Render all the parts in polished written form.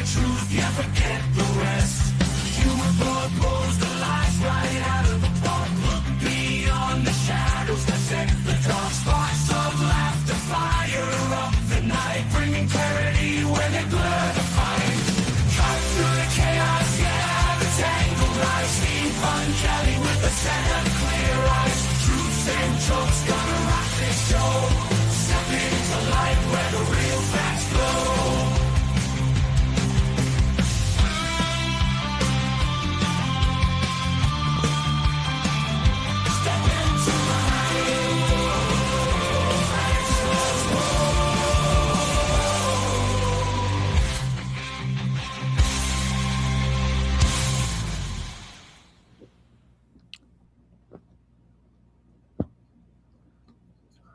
the truth, you forget the rest. Human blood pulls the lights right out of the park. Look beyond the shadows that set the dark. Sparks of laughter fire up the night, bringing clarity when they blur the fight. Cut through the chaos, yeah, the tangled lies. Steampunk Kelly with a set of clear eyes. Truths and jokes gonna rock this show. Step into light where the real facts glow.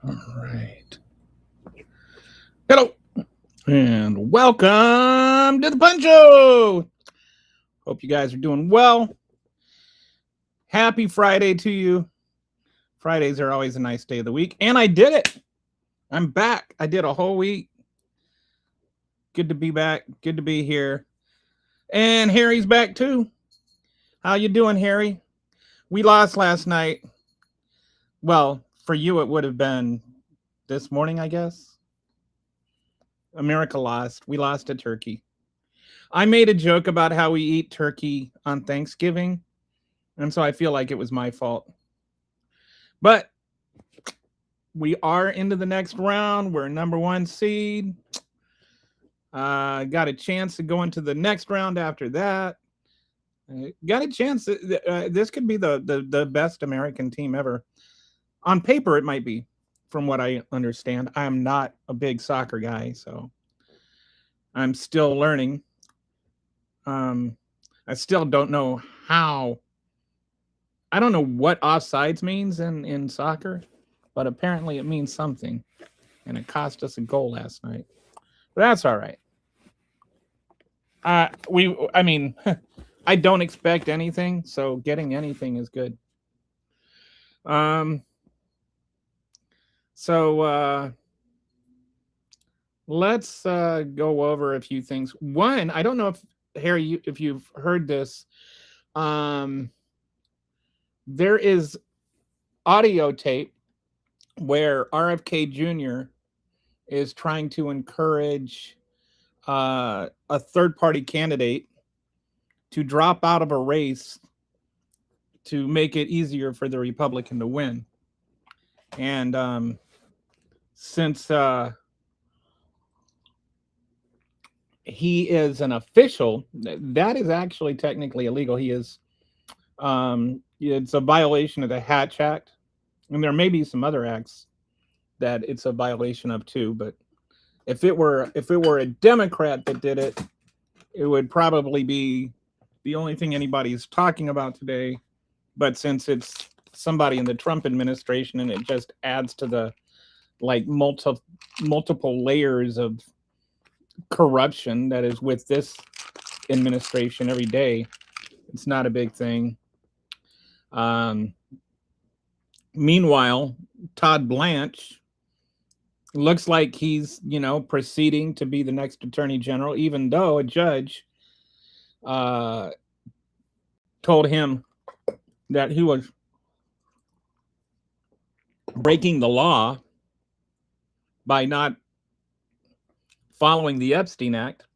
All right. Hello and welcome to the Punch Show. Hope you guys are doing well. Happy Friday to you. Fridays are always a nice day of the week, and I did it. I'm back. I did a whole week. Good to be back. Good to be here. And Harry's back too. How you doing, Harry? We lost last night. Well, for you, it would have been this morning, I guess. America lost. We lost to Turkey. I made a joke about how we eat turkey on Thanksgiving, and so I feel like it was my fault. But we are into the next round. We're number 1 seed. Got a chance to go into the next round after that. Got a chance. This could be the best American team ever. On paper, it might be, from what I understand. I am not a big soccer guy, so I'm still learning. I still don't know how. I don't know what offsides means in soccer, but apparently it means something, and it cost us a goal last night. But that's all right. I mean, I don't expect anything, so getting anything is good. So let's go over a few things. One, I don't know if Harry, if you've heard this, there is audio tape where RFK Jr. is trying to encourage a third-party candidate to drop out of a race to make it easier for the Republican to win. And since he is an official, that is actually technically illegal. He is, it's a violation of the Hatch Act, and there may be some other acts that it's a violation of too. But if it were a Democrat that did it, it would probably be the only thing anybody's talking about today. But since it's somebody in the Trump administration, and it just adds to the multiple layers of corruption that is with this administration every day, it's not a big thing. Meanwhile, Todd Blanche looks like he's, proceeding to be the next attorney general, even though a judge told him that he was breaking the law by not following the Epstein Act.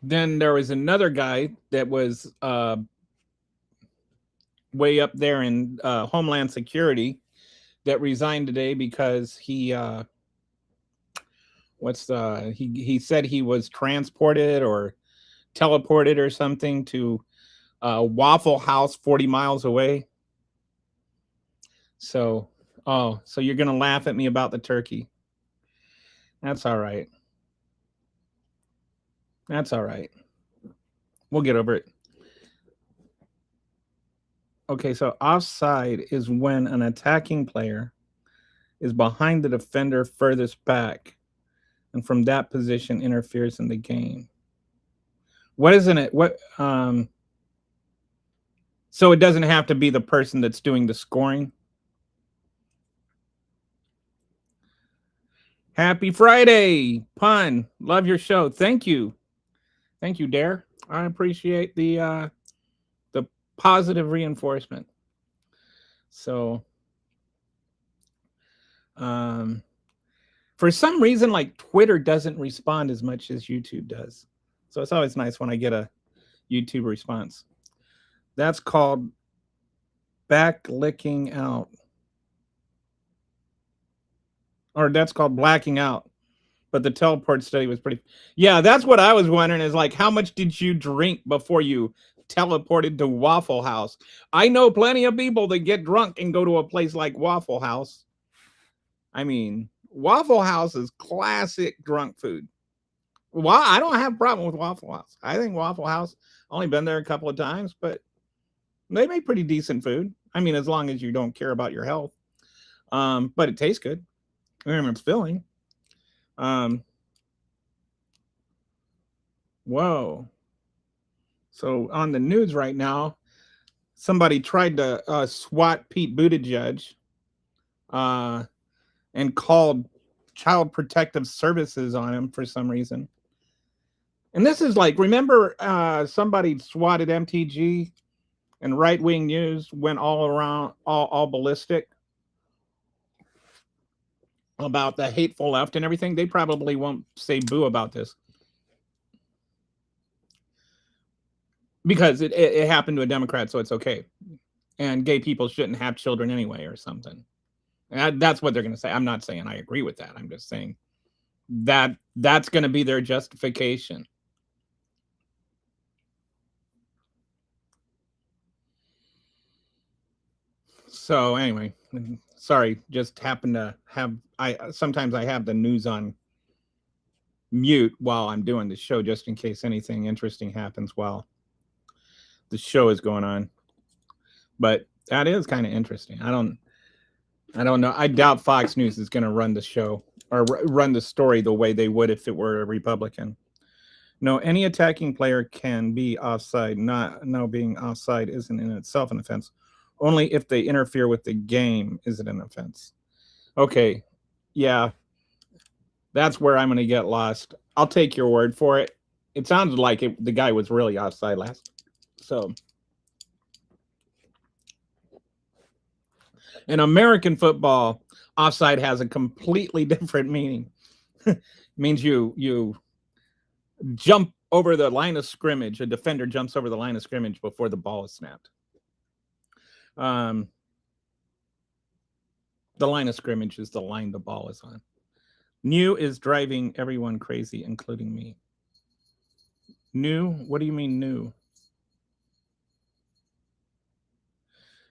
Then there was another guy that was way up there in Homeland Security that resigned today because he said he was transported or teleported or something to Waffle House 40 miles away. So you're gonna laugh at me about the turkey. That's all right. That's all right. We'll get over it. Okay, so offside is when an attacking player is behind the defender furthest back, and from that position interferes in the game. What isn't it? So it doesn't have to be the person that's doing the scoring. Happy Friday, pun. Love your show. Thank you, Dare. I appreciate the positive reinforcement. So, um, for some reason, like Twitter doesn't respond as much as YouTube does. So it's always nice when I get a YouTube response. That's called backlicking out, or that's called blacking out. But the teleport study was pretty. Yeah, that's what I was wondering. Is like, how much did you drink before you teleported to Waffle House? I know plenty of people that get drunk and go to a place like Waffle House. I mean, Waffle House is classic drunk food. Well, I don't have a problem with Waffle House. I think Waffle House, only been there a couple of times, but they make pretty decent food. I mean, as long as you don't care about your health. But it tastes good. And it's filling. Um, whoa. So on the news right now, somebody tried to swat Pete Buttigieg and called Child Protective Services on him for some reason. And this is like, remember somebody swatted MTG and right-wing news went all around, all ballistic about the hateful left and everything? They probably won't say boo about this. Because it happened to a Democrat, so it's okay. And gay people shouldn't have children anyway or something. And that's what they're going to say. I'm not saying I agree with that. I'm just saying that's going to be their justification. So anyway, sorry, just happened to have sometimes I have the news on mute while I'm doing the show just in case anything interesting happens while the show is going on. But that is kind of interesting. I don't know. I doubt Fox News is going to run the show or run the story the way they would if it were a Republican. No, any attacking player can be offside. No, being offside isn't in itself an offense. Only if they interfere with the game is it an offense. Okay, yeah, that's where I'm going to get lost. I'll take your word for it. It sounded like the guy was really offside last. So, in American football, offside has a completely different meaning. It means you jump over the line of scrimmage. A defender jumps over the line of scrimmage before the ball is snapped. The line of scrimmage is the line the ball is on. New is driving everyone crazy, including me. New? What do you mean new?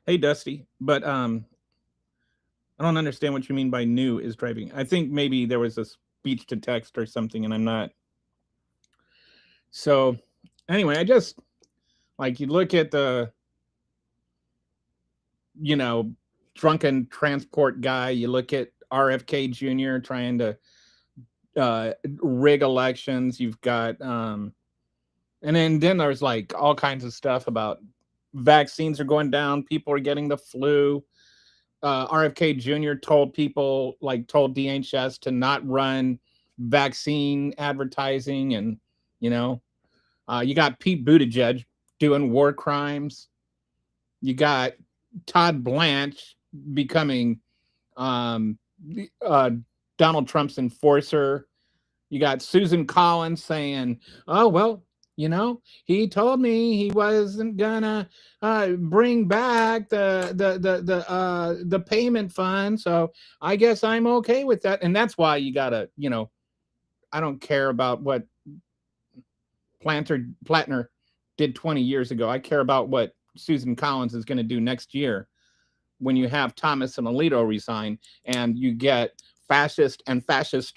Hey, Dusty, but I don't understand what you mean by new is driving. I think maybe there was a speech to text or something, and I'm not. So, anyway, I just like you look at the, drunken transport guy. You look at RFK Jr. trying to rig elections. You've got, and then there's like all kinds of stuff about vaccines are going down. People are getting the flu. RFK Jr. told DHS to not run vaccine advertising, and you got Pete Buttigieg doing war crimes. You got Todd Blanche becoming Donald Trump's enforcer. You got Susan Collins saying, "Oh well, he told me he wasn't gonna bring back the payment fund, so I guess I'm okay with that." And that's why you gotta, I don't care about what Plattner did 20 years ago. I care about what Susan Collins is going to do next year when you have Thomas and Alito resign and you get fascist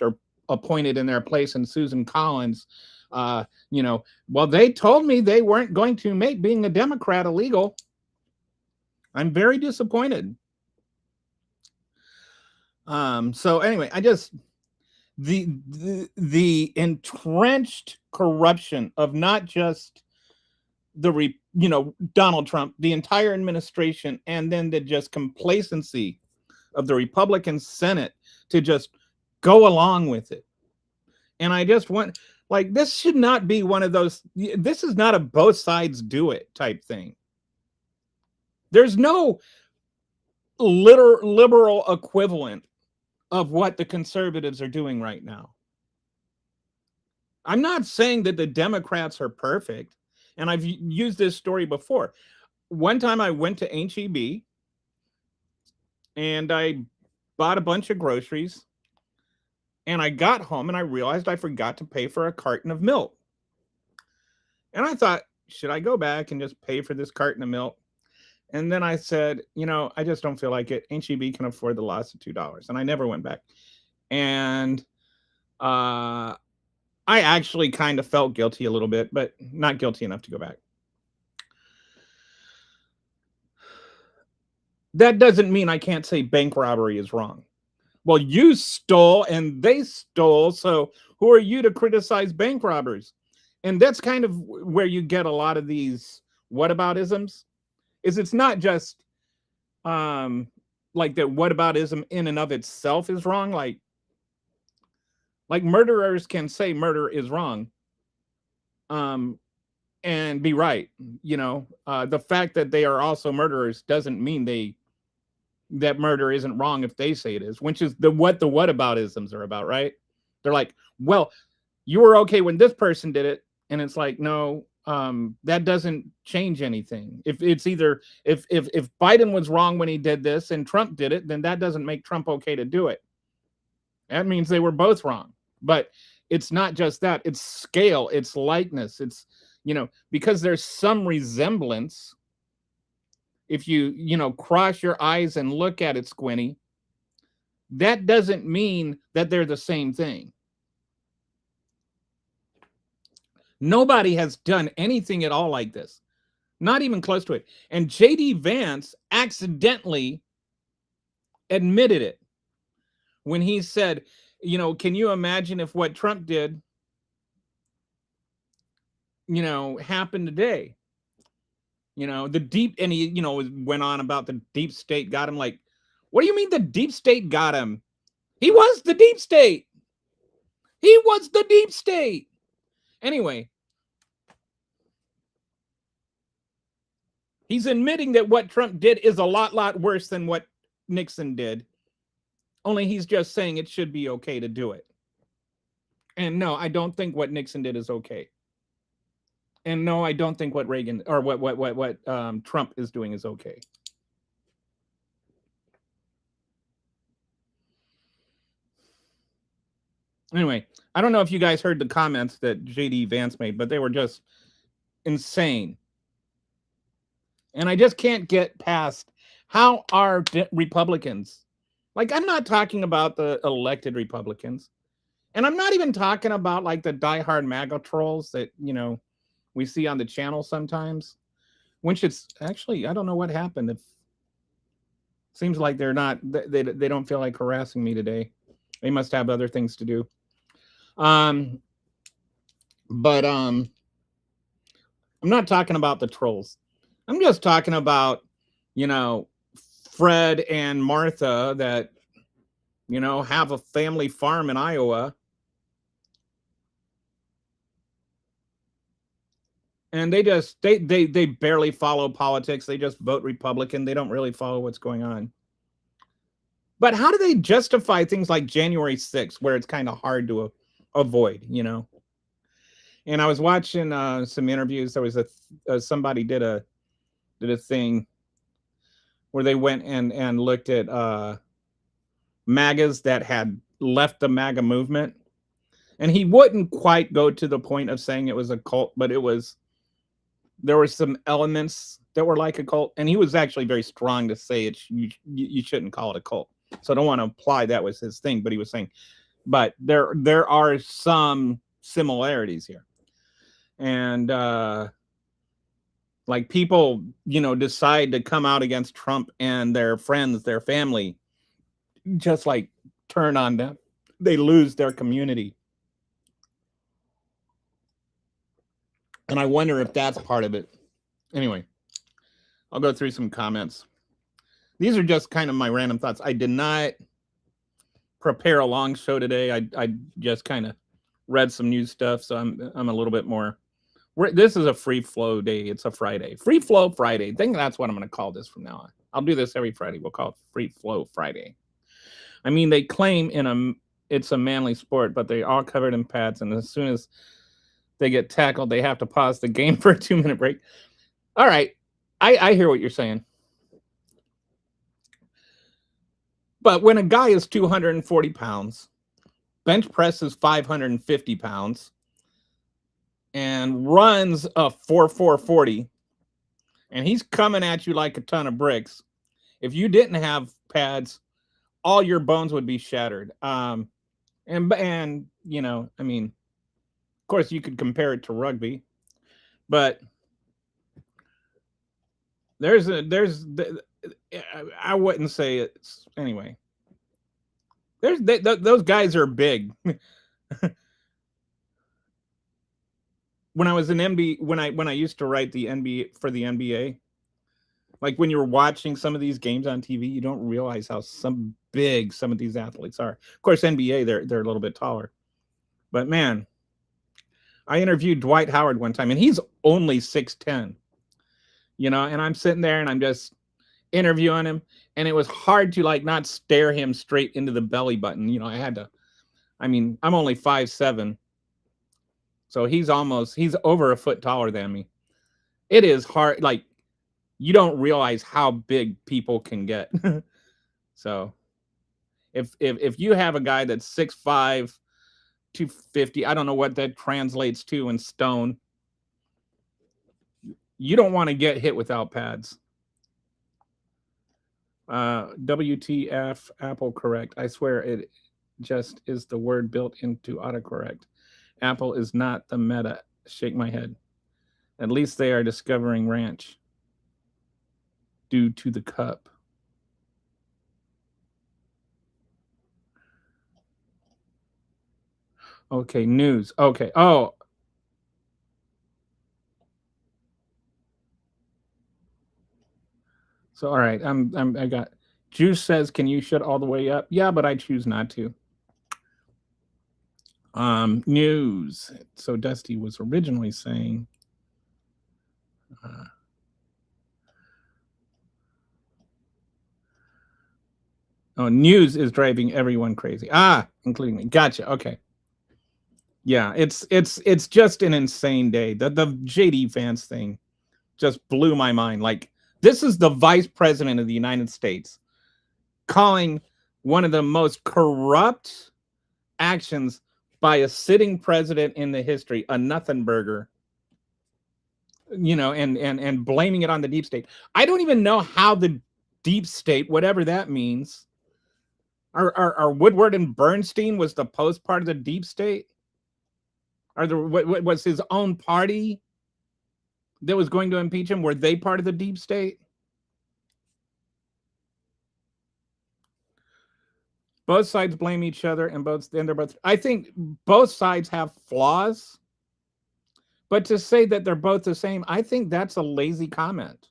are appointed in their place, and Susan Collins, well, they told me they weren't going to make being a Democrat illegal. I'm very disappointed. So anyway, I just the entrenched corruption of not just Donald Trump, the entire administration, and then the just complacency of the Republican Senate to just go along with it. And I just want, like, this should not be one of those, this is not a both sides do it type thing. There's no liberal equivalent of what the conservatives are doing right now. I'm not saying that the Democrats are perfect, and I've used this story before. One time I went to H-E-B and I bought a bunch of groceries, and I got home and I realized I forgot to pay for a carton of milk. And I thought, should I go back and just pay for this carton of milk? And then I said, I just don't feel like it. H-E-B can afford the loss of $2. And I never went back. And I actually kind of felt guilty a little bit, but not guilty enough to go back. That doesn't mean I can't say bank robbery is wrong. Well, you stole and they stole, so who are you to criticize bank robbers? And that's kind of where you get a lot of these whataboutisms. It's not just like that whataboutism in and of itself is wrong. Like murderers can say murder is wrong and be right. The fact that they are also murderers doesn't mean that murder isn't wrong if they say it is, which is what the whataboutisms are about, right? They're like, well, you were okay when this person did it. And it's like, no, that doesn't change anything. If it's either if Biden was wrong when he did this and Trump did it, then that doesn't make Trump okay to do it. That means they were both wrong. But it's not just that. It's scale. It's likeness. It's, because there's some resemblance. If you cross your eyes and look at it squinty, that doesn't mean that they're the same thing. Nobody has done anything at all like this. Not even close to it. And J.D. Vance accidentally admitted it when he said, can you imagine if what Trump did, happened today? The deep, and he, went on about the deep state got him. Like, what do you mean the deep state got him? He was the deep state. He was the deep state. Anyway, he's admitting that what Trump did is a lot worse than what Nixon did. Only he's just saying it should be okay to do it. And no, I don't think what Nixon did is okay. And no, I don't think what Reagan or what Trump is doing is okay. Anyway, I don't know if you guys heard the comments that J.D. Vance made, but they were just insane. And I just can't get past how are Republicans, like, I'm not talking about the elected Republicans, and I'm not even talking about like the diehard MAGA trolls that, we see on the channel sometimes, which it's actually, I don't know what happened. It seems like they're not, they don't feel like harassing me today. They must have other things to do. I'm not talking about the trolls. I'm just talking about, Fred and Martha that, have a family farm in Iowa. And they barely follow politics. They just vote Republican. They don't really follow what's going on. But how do they justify things like January 6th, where it's kind of hard to avoid, And I was watching some interviews. There was somebody did a thing where they went and looked at MAGAs that had left the MAGA movement. And he wouldn't quite go to the point of saying it was a cult, but there were some elements that were like a cult. And he was actually very strong to say you shouldn't call it a cult. So I don't want to imply that was his thing, but he was saying, but there are some similarities here. And like people, decide to come out against Trump, and their friends, their family, just like turn on them. They lose their community. And I wonder if that's part of it. Anyway, I'll go through some comments. These are just kind of my random thoughts. I did not prepare a long show today. I just kind of read some news stuff, so I'm a little bit more. This is a free flow day. It's a Friday, free flow Friday. I think that's what I'm going to call this from now on. I'll do this every Friday. We'll call it Free Flow Friday. I mean, they claim it's a manly sport, but they're all covered in pads, and as soon as they get tackled, they have to pause the game for a 2-minute break. All right, I hear what you're saying. But when a guy is 240 pounds, bench presses 550 pounds, and runs a 4.40, and he's coming at you like a ton of bricks, if you didn't have pads, all your bones would be shattered. And you know, I mean, of course, you could compare it to rugby, but I wouldn't say it's anyway. Those guys are big. When I was in NBA, when I used to write the NBA for the NBA, like when you're watching some of these games on TV, you don't realize how big some of these athletes are. Of course, NBA they're a little bit taller, but man, I interviewed Dwight Howard one time, and he's only 6'10". You know, and I'm sitting there and I'm just interviewing him, and it was hard to like not stare him straight into the belly button. You know, I had to. I mean, I'm only 5'7". So he's over a foot taller than me. It is hard. Like, you don't realize how big people can get. So if you have a guy that's 6'5", 250, I don't know what that translates to in stone. You don't want to get hit without pads. WTF, Apple correct. I swear it just is the word built into autocorrect. Apple is not the meta. Shake my head. At least they are discovering ranch due to the cup. Okay, news. Okay. Oh. So all right, I got Juice says, can you shut all the way up? Yeah, but I choose not to. News. So Dusty was originally saying news is driving everyone crazy. Including me. Gotcha. Okay. Yeah, it's just an insane day. The JD Vance thing just blew my mind. Like, this is the vice president of the United States calling one of the most corrupt actions by a sitting president in the history a nothing burger, you know, and blaming it on the deep state. I don't even know how the deep state, whatever that means, are Woodward and Bernstein was the post part of the deep state? Or what was his own party that was going to impeach him? Were they part of the deep state? Both sides blame each other, and they're both. I think both sides have flaws, but to say that they're both the same, I think that's a lazy comment.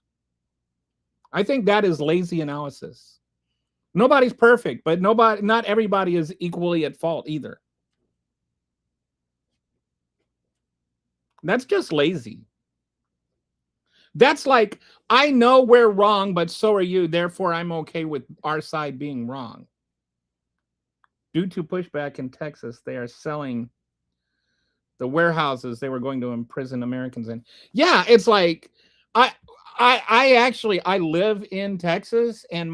I think that is lazy analysis. Nobody's perfect, but not everybody is equally at fault either. That's just lazy. That's like, I know we're wrong, but so are you. Therefore, I'm okay with our side being wrong. Due to pushback in Texas, they are selling the warehouses they were going to imprison Americans in. Yeah, it's like, I live in Texas, and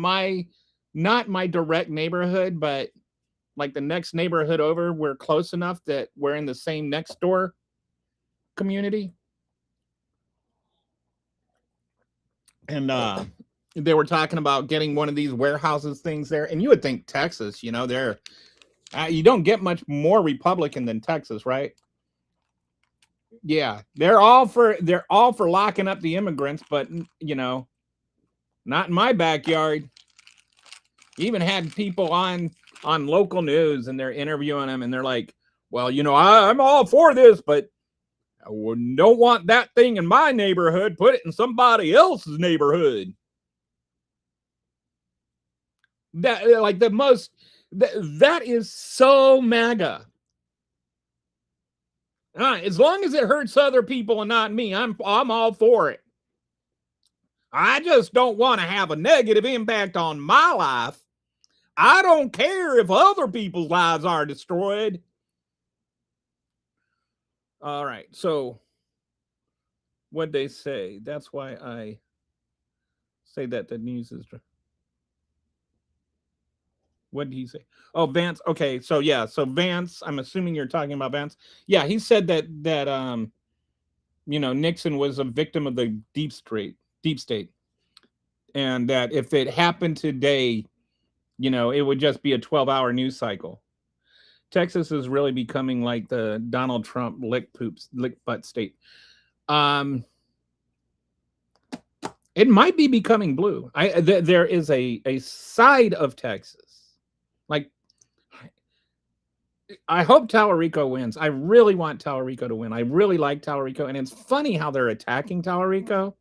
not my direct neighborhood, but like the next neighborhood over, we're close enough that we're in the same next door community. And they were talking about getting one of these warehouses things there, and you would think Texas, you know, you don't get much more Republican than Texas, right? Yeah, they're all for locking up the immigrants, but you know, not in my backyard. Even had people on local news, and they're interviewing them, and they're like, well, you know, I'm all for this, but I don't want that thing in my neighborhood. Put it in somebody else's neighborhood. That, like, the most That is so MAGA. As long as it hurts other people and not me, I'm all for it. I just don't want to have a negative impact on my life. I don't care if other people's lives are destroyed. All right, so what'd they say? That's why I say that the news is. What did he say? Oh, Vance. Okay, so yeah, so Vance. I'm assuming you're talking about Vance. Yeah, he said that Nixon was a victim of the deep state, and that if it happened today, it would just be a 12-hour news cycle. Texas is really becoming like the Donald Trump lick butt state. It might be becoming blue. There is a side of Texas. Like, I hope Tallarico wins. I really want Tallarico to win. I really like Tallarico, and it's funny how they're attacking Tallarico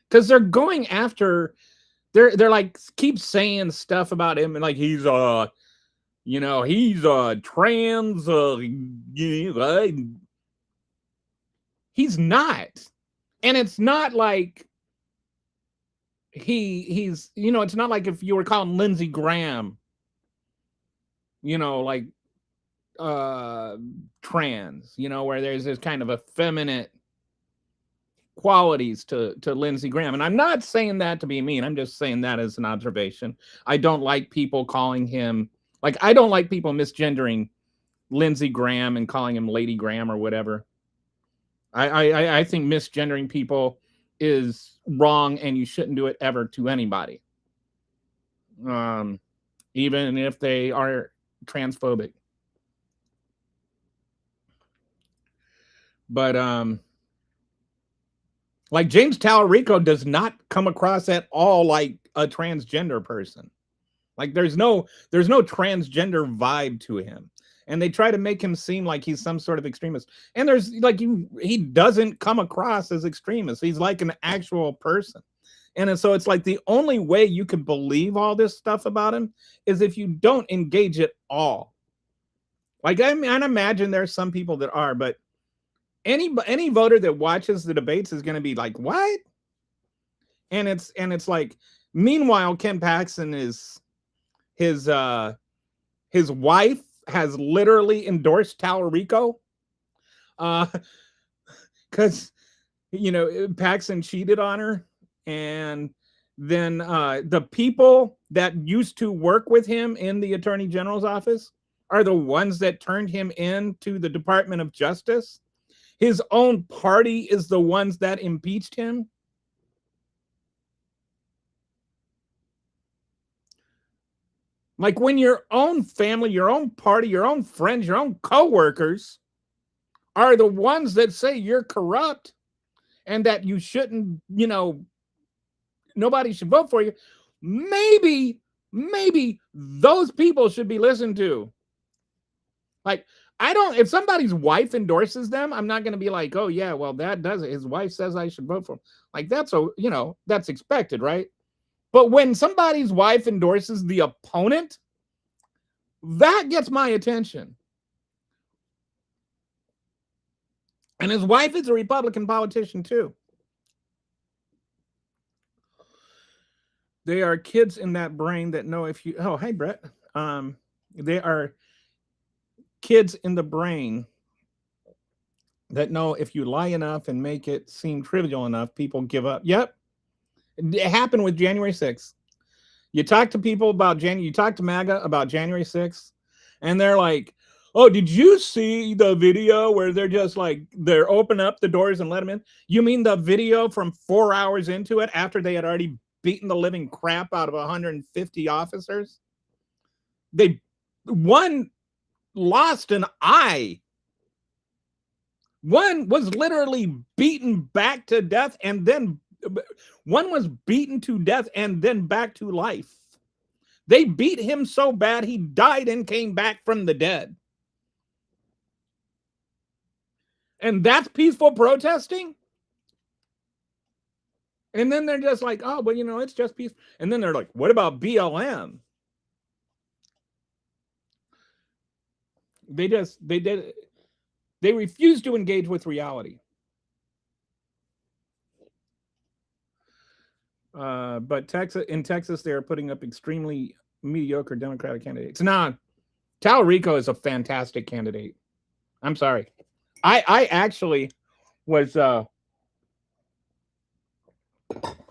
because they're going after. They're like keep saying stuff about him and like he's trans. He's not, and it's not like he's it's not like if you were calling Lindsey Graham, like trans, where there's this kind of effeminate qualities to Lindsey Graham. And I'm not saying that to be mean. I'm just saying that as an observation. I don't like people calling him, like, I don't like people misgendering Lindsey Graham and calling him Lady Graham or whatever. I think misgendering people is wrong, and you shouldn't do it ever to anybody. Even if they are transphobic. But like James Tallarico does not come across at all like a transgender person. Like there's no transgender vibe to him. And they try to make him seem like he's some sort of extremist. And there's like he doesn't come across as extremist. He's like an actual person. And so it's like the only way you can believe all this stuff about him is if you don't engage at all. Like I imagine there's some people that are, but any voter that watches the debates is going to be like, what? And it's like, meanwhile, Ken Paxton is his wife has literally endorsed Tallarico, because Paxton cheated on her, and then the people that used to work with him in the Attorney General's office are the ones that turned him into the Department of Justice. His own party is the ones that impeached him. Like when your own family, your own party, your own friends, your own coworkers are the ones that say you're corrupt and that you shouldn't, nobody should vote for you. Maybe those people should be listened to. Like, if somebody's wife endorses them, I'm not going to be like, oh yeah, well that does it. His wife says I should vote for him. Like that's that's expected, right? But when somebody's wife endorses the opponent, that gets my attention. And his wife is a Republican politician too. They are kids in that brain that know if you, oh, hey, Brett. They are kids in the brain that know if you lie enough and make it seem trivial enough, people give up. Yep. It happened with January 6th. You talk to people about you talk to MAGA about January 6th, and they're like, oh, did you see the video where they're just like, they're open up the doors and let them in? You mean the video from 4 hours into it after they had already beaten the living crap out of 150 officers? One lost an eye. One was literally beaten back to death, and then one was beaten to death and then back to life. They beat him so bad he died and came back from the dead. And that's peaceful protesting? And then they're just like, oh, but it's just peace. And then they're like, what about BLM? They refuse to engage with reality. But in Texas, they are putting up extremely mediocre Democratic candidates. Now, Talarico is a fantastic candidate. I'm sorry. I actually was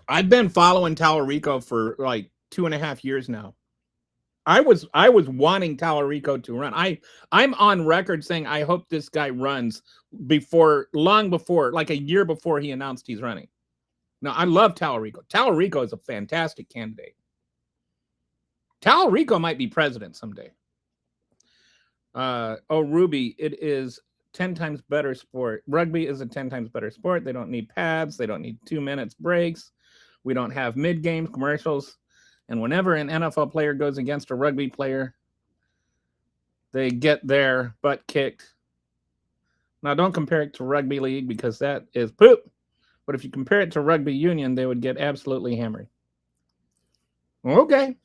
I've been following Talarico for like 2.5 years now. I was wanting Talarico to run. I'm on record saying I hope this guy runs long before, like a year before he announced he's running. Now, I love Talarico. Talarico is a fantastic candidate. Talarico might be president someday. Ruby, it is 10 times better sport. Rugby is a 10 times better sport. They don't need pads. They don't need 2 minutes breaks. We don't have mid-game commercials. And whenever an NFL player goes against a rugby player, they get their butt kicked. Now, don't compare it to rugby league because that is poop. But if you compare it to rugby union, they would get absolutely hammered. Okay.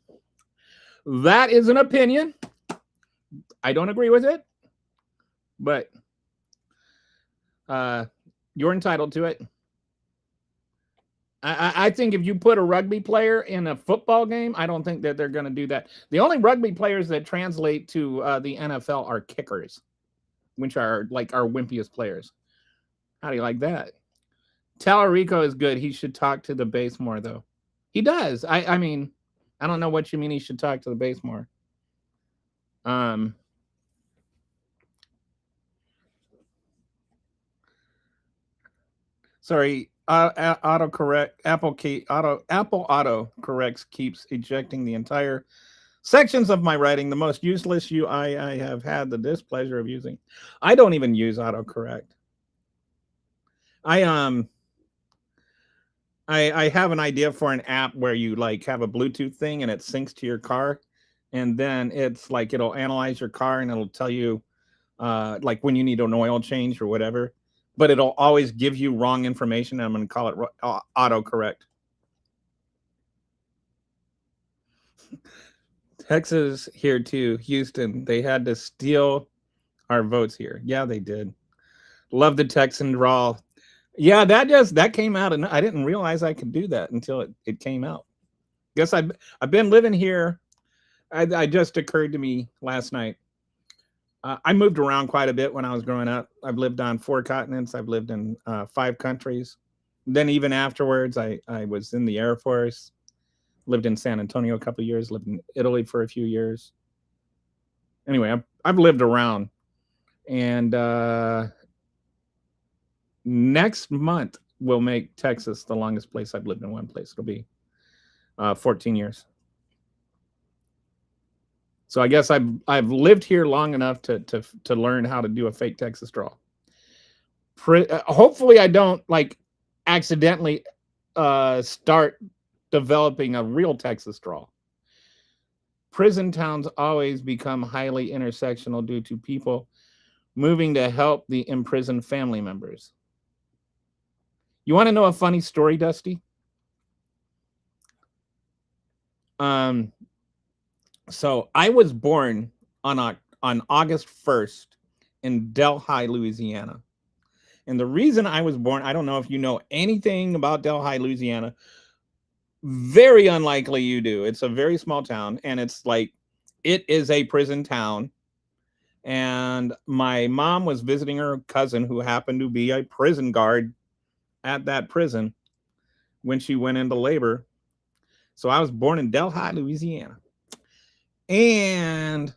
That is an opinion. I don't agree with it, but you're entitled to it. I think if you put a rugby player in a football game, I don't think that they're going to do that. The only rugby players that translate to the NFL are kickers, which are like our wimpiest players. How do you like that? Talarico is good. He should talk to the base more, though. He does. I mean, I don't know what you mean he should talk to the base more. Sorry, Apple auto corrects keeps ejecting the entire sections of my writing. The most useless UI I have had the displeasure of using. I don't even use autocorrect. I have an idea for an app where you like have a Bluetooth thing and it syncs to your car, and then it's like it'll analyze your car and it'll tell you like when you need an oil change or whatever. But it'll always give you wrong information. And I'm going to call it autocorrect. Texas here too. Houston, they had to steal our votes here. Yeah, they did. Love the Texan drawl. Yeah, that came out, and I didn't realize I could do that until it came out. Guess I've been living here. I just occurred to me last night. I moved around quite a bit when I was growing up. I've lived on 4 continents. I've lived in 5 countries. Then even afterwards, I was in the Air Force, lived in San Antonio a couple of years, lived in Italy for a few years. Anyway, I've lived around. And next month will make Texas the longest place I've lived in one place. It'll be 14 years. So I guess I've lived here long enough to learn how to do a fake Texas draw. Hopefully I don't like accidentally start developing a real Texas draw. Prison towns always become highly intersectional due to people moving to help the imprisoned family members. You want to know a funny story, Dusty? So I was born on August 1st in Delhi, Louisiana. And the reason I was born, I don't know if you know anything about Delhi, Louisiana. Very unlikely you do. It's a very small town, and it is a prison town. And my mom was visiting her cousin who happened to be a prison guard at that prison when she went into labor. So I was born in Delhi, Louisiana. And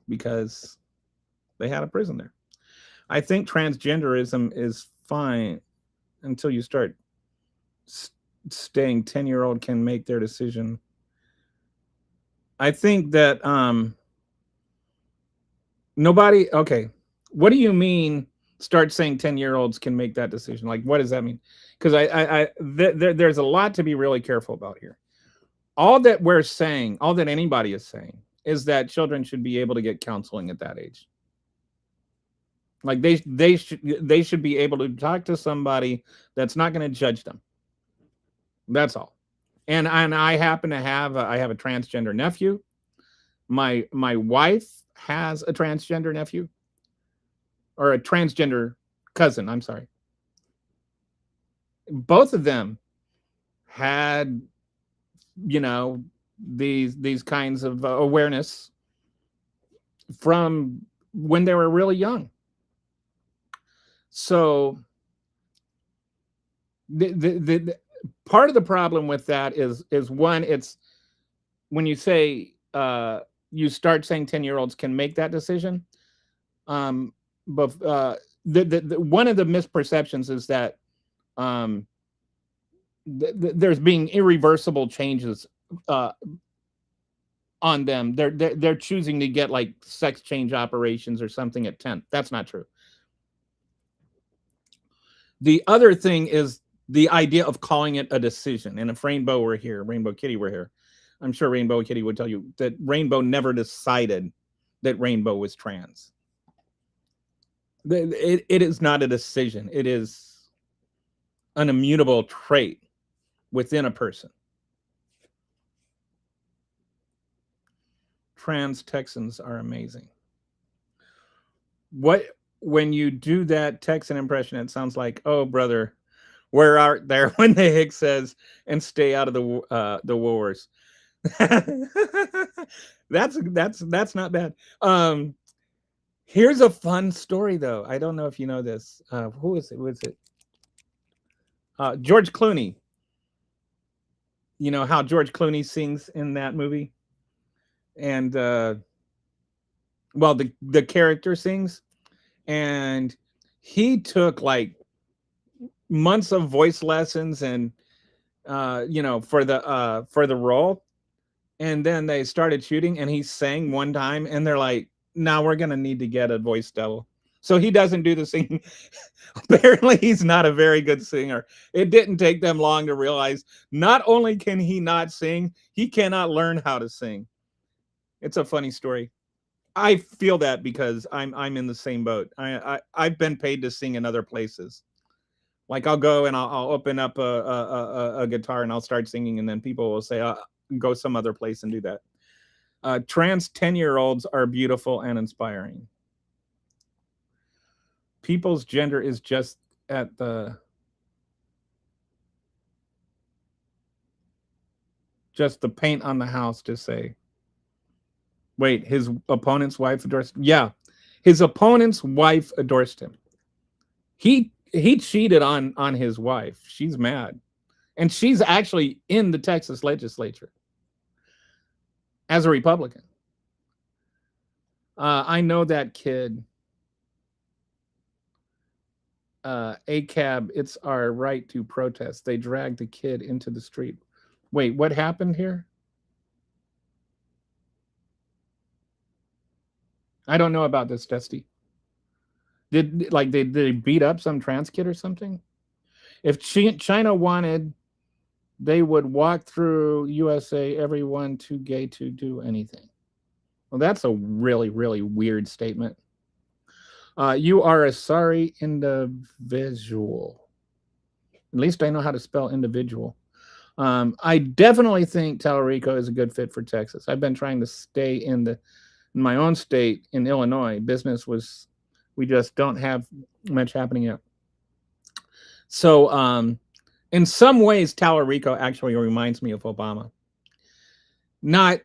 because they had a prison there. I think transgenderism is fine until you start staying 10-year-old can make their decision. I think that okay. What do you mean start saying 10-year-olds can make that decision? Like, what does that mean? Because there's a lot to be really careful about here. All that we're saying, all that anybody is saying, is that children should be able to get counseling at that age. Like they should be able to talk to somebody that's not going to judge them. That's all. And I happen to have I have a transgender nephew My wife has a transgender nephew, or a transgender cousin. I'm sorry. Both of them had, you know, these kinds of awareness from when they were really young. So the part of the problem with that is one, it's when you say you start saying 10-year-olds can make that decision. But one of the misperceptions is that um, there's being irreversible changes on them. They're choosing to get like sex change operations or something at 10. That's not true. The other thing is the idea of calling it a decision. And if Rainbow were here, Rainbow Kitty were here, I'm sure Rainbow Kitty would tell you that Rainbow never decided that Rainbow was trans. It is not a decision. It is an immutable trait within a person. Trans Texans are amazing. When you do that Texan impression, it sounds like, "Oh, brother, where art there?" When the hick says, "And stay out of the wars." That's not bad. Here's a fun story, though. I don't know if you know this. Who is it? Who is it? George Clooney. You know how George Clooney sings in that movie, and well, the character sings, and he took like months of voice lessons and for the role, and then they started shooting, and he sang one time, and they're like, "Now we're gonna need to get a voice double." So he doesn't do the singing. Apparently, he's not a very good singer. It didn't take them long to realize not only can he not sing, he cannot learn how to sing. It's a funny story. I feel that because I'm in the same boat. I've been paid to sing in other places. Like I'll go and I'll open up a guitar and I'll start singing, and then people will say, "Go some other place and do that." Trans 10-year-olds are beautiful and inspiring. People's gender is just at the paint on the house to say. Wait, his opponent's wife endorsed him? Yeah, his opponent's wife endorsed him. He cheated on his wife. She's mad, and she's actually in the Texas legislature as a Republican. I know that kid. ACAB, it's our right to protest. They dragged the kid into the street. Wait, what happened here? I don't know about this, Dusty. Did they beat up some trans kid or something? If China wanted, they would walk through USA, everyone too gay to do anything. Well, that's a really, really weird statement. You are a sorry individual. At least I know how to spell individual. I definitely think Tallarico is a good fit for Texas. I've been trying to stay in my own state in Illinois. We just don't have much happening yet. So in some ways, Tallarico actually reminds me of Obama. Not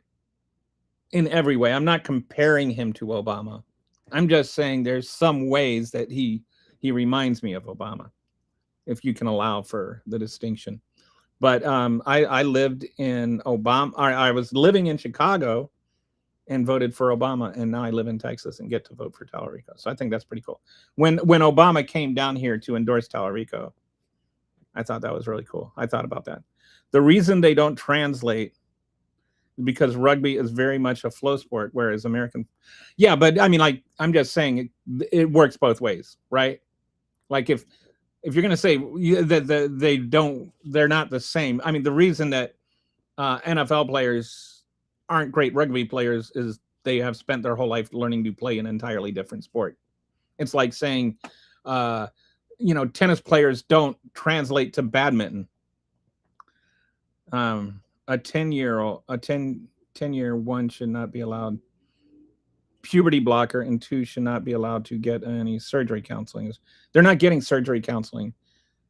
in every way. I'm not comparing him to Obama. I'm just saying there's some ways that he reminds me of Obama, if you can allow for the distinction. But I lived in Obama. I was living in Chicago and voted for Obama, and now I live in Texas and get to vote for Tallarico. So I think that's pretty cool. When Obama came down here to endorse Tallarico, I thought that was really cool. I thought about that. The reason they don't translate because rugby is very much a flow sport, whereas American, yeah, but I mean, like, I'm just saying it works both ways, right? Like if you're going to say that they're not the same. I mean, the reason that NFL players aren't great rugby players is they have spent their whole life learning to play an entirely different sport. It's like saying, tennis players don't translate to badminton. A 10 10-year, 1 should not be allowed puberty blocker, and 2 should not be allowed to get any surgery counseling. They're not getting surgery counseling,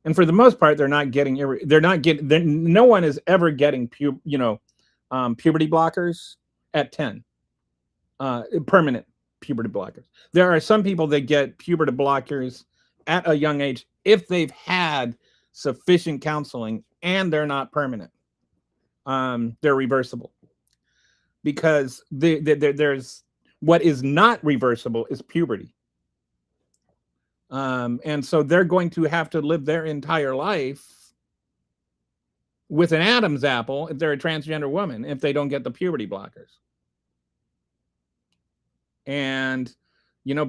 and for the most part, they're not getting. No one is ever getting puberty blockers at 10. Permanent puberty blockers. There are some people that get puberty blockers at a young age if they've had sufficient counseling and they're not permanent. They're reversible, because there's what is not reversible is puberty. And so they're going to have to live their entire life with an Adam's apple if they're a transgender woman, if they don't get the puberty blockers. And,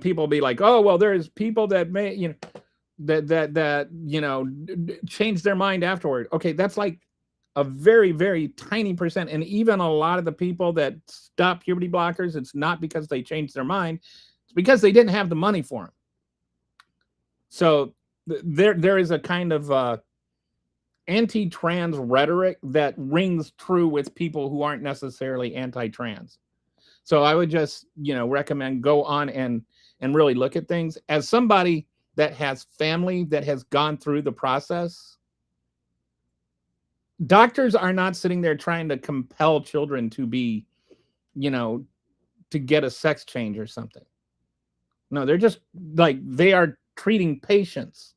people be like, oh, well, there's people that may, that change their mind afterward. Okay, that's like a very, very tiny percent. And even a lot of the people that stop puberty blockers, it's not because they changed their mind. It's because they didn't have the money for them. So there is a kind of anti-trans rhetoric that rings true with people who aren't necessarily anti-trans. So I would just, recommend go on and really look at things. As somebody that has family that has gone through the process, doctors are not sitting there trying to compel children to be, to get a sex change or something. No, they're just like, they are treating patients.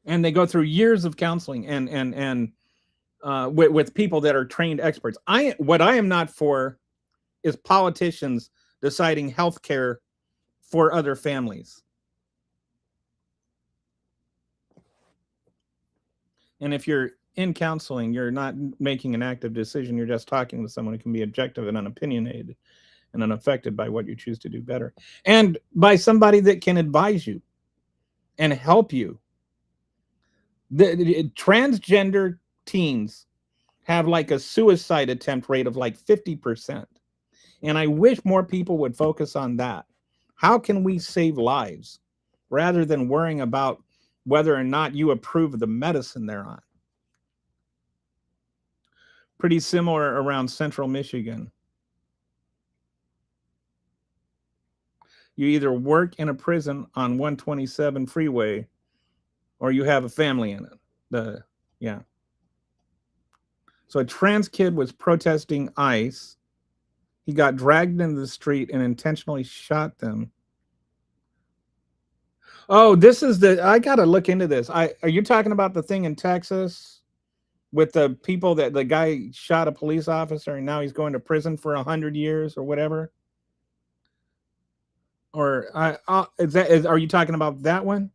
And they go through years of counseling and with people that are trained experts. What I am not for is politicians deciding health care for other families. And if you're in counseling, you're not making an active decision. You're just talking with someone who can be objective and unopinionated and unaffected by what you choose to do better. And by somebody that can advise you and help you. The transgender teens have like a suicide attempt rate of like 50%. And I wish more people would focus on that. How can we save lives rather than worrying about whether or not you approve of the medicine they're on? Pretty similar around Central Michigan. You either work in a prison on 127 freeway or you have a family in it. So a trans kid was protesting ICE. He got dragged into the street and intentionally shot them. Oh, I got to look into this. Are you talking about the thing in Texas with the people that the guy shot a police officer and now he's going to prison for 100 years or whatever? Or are you talking about that one?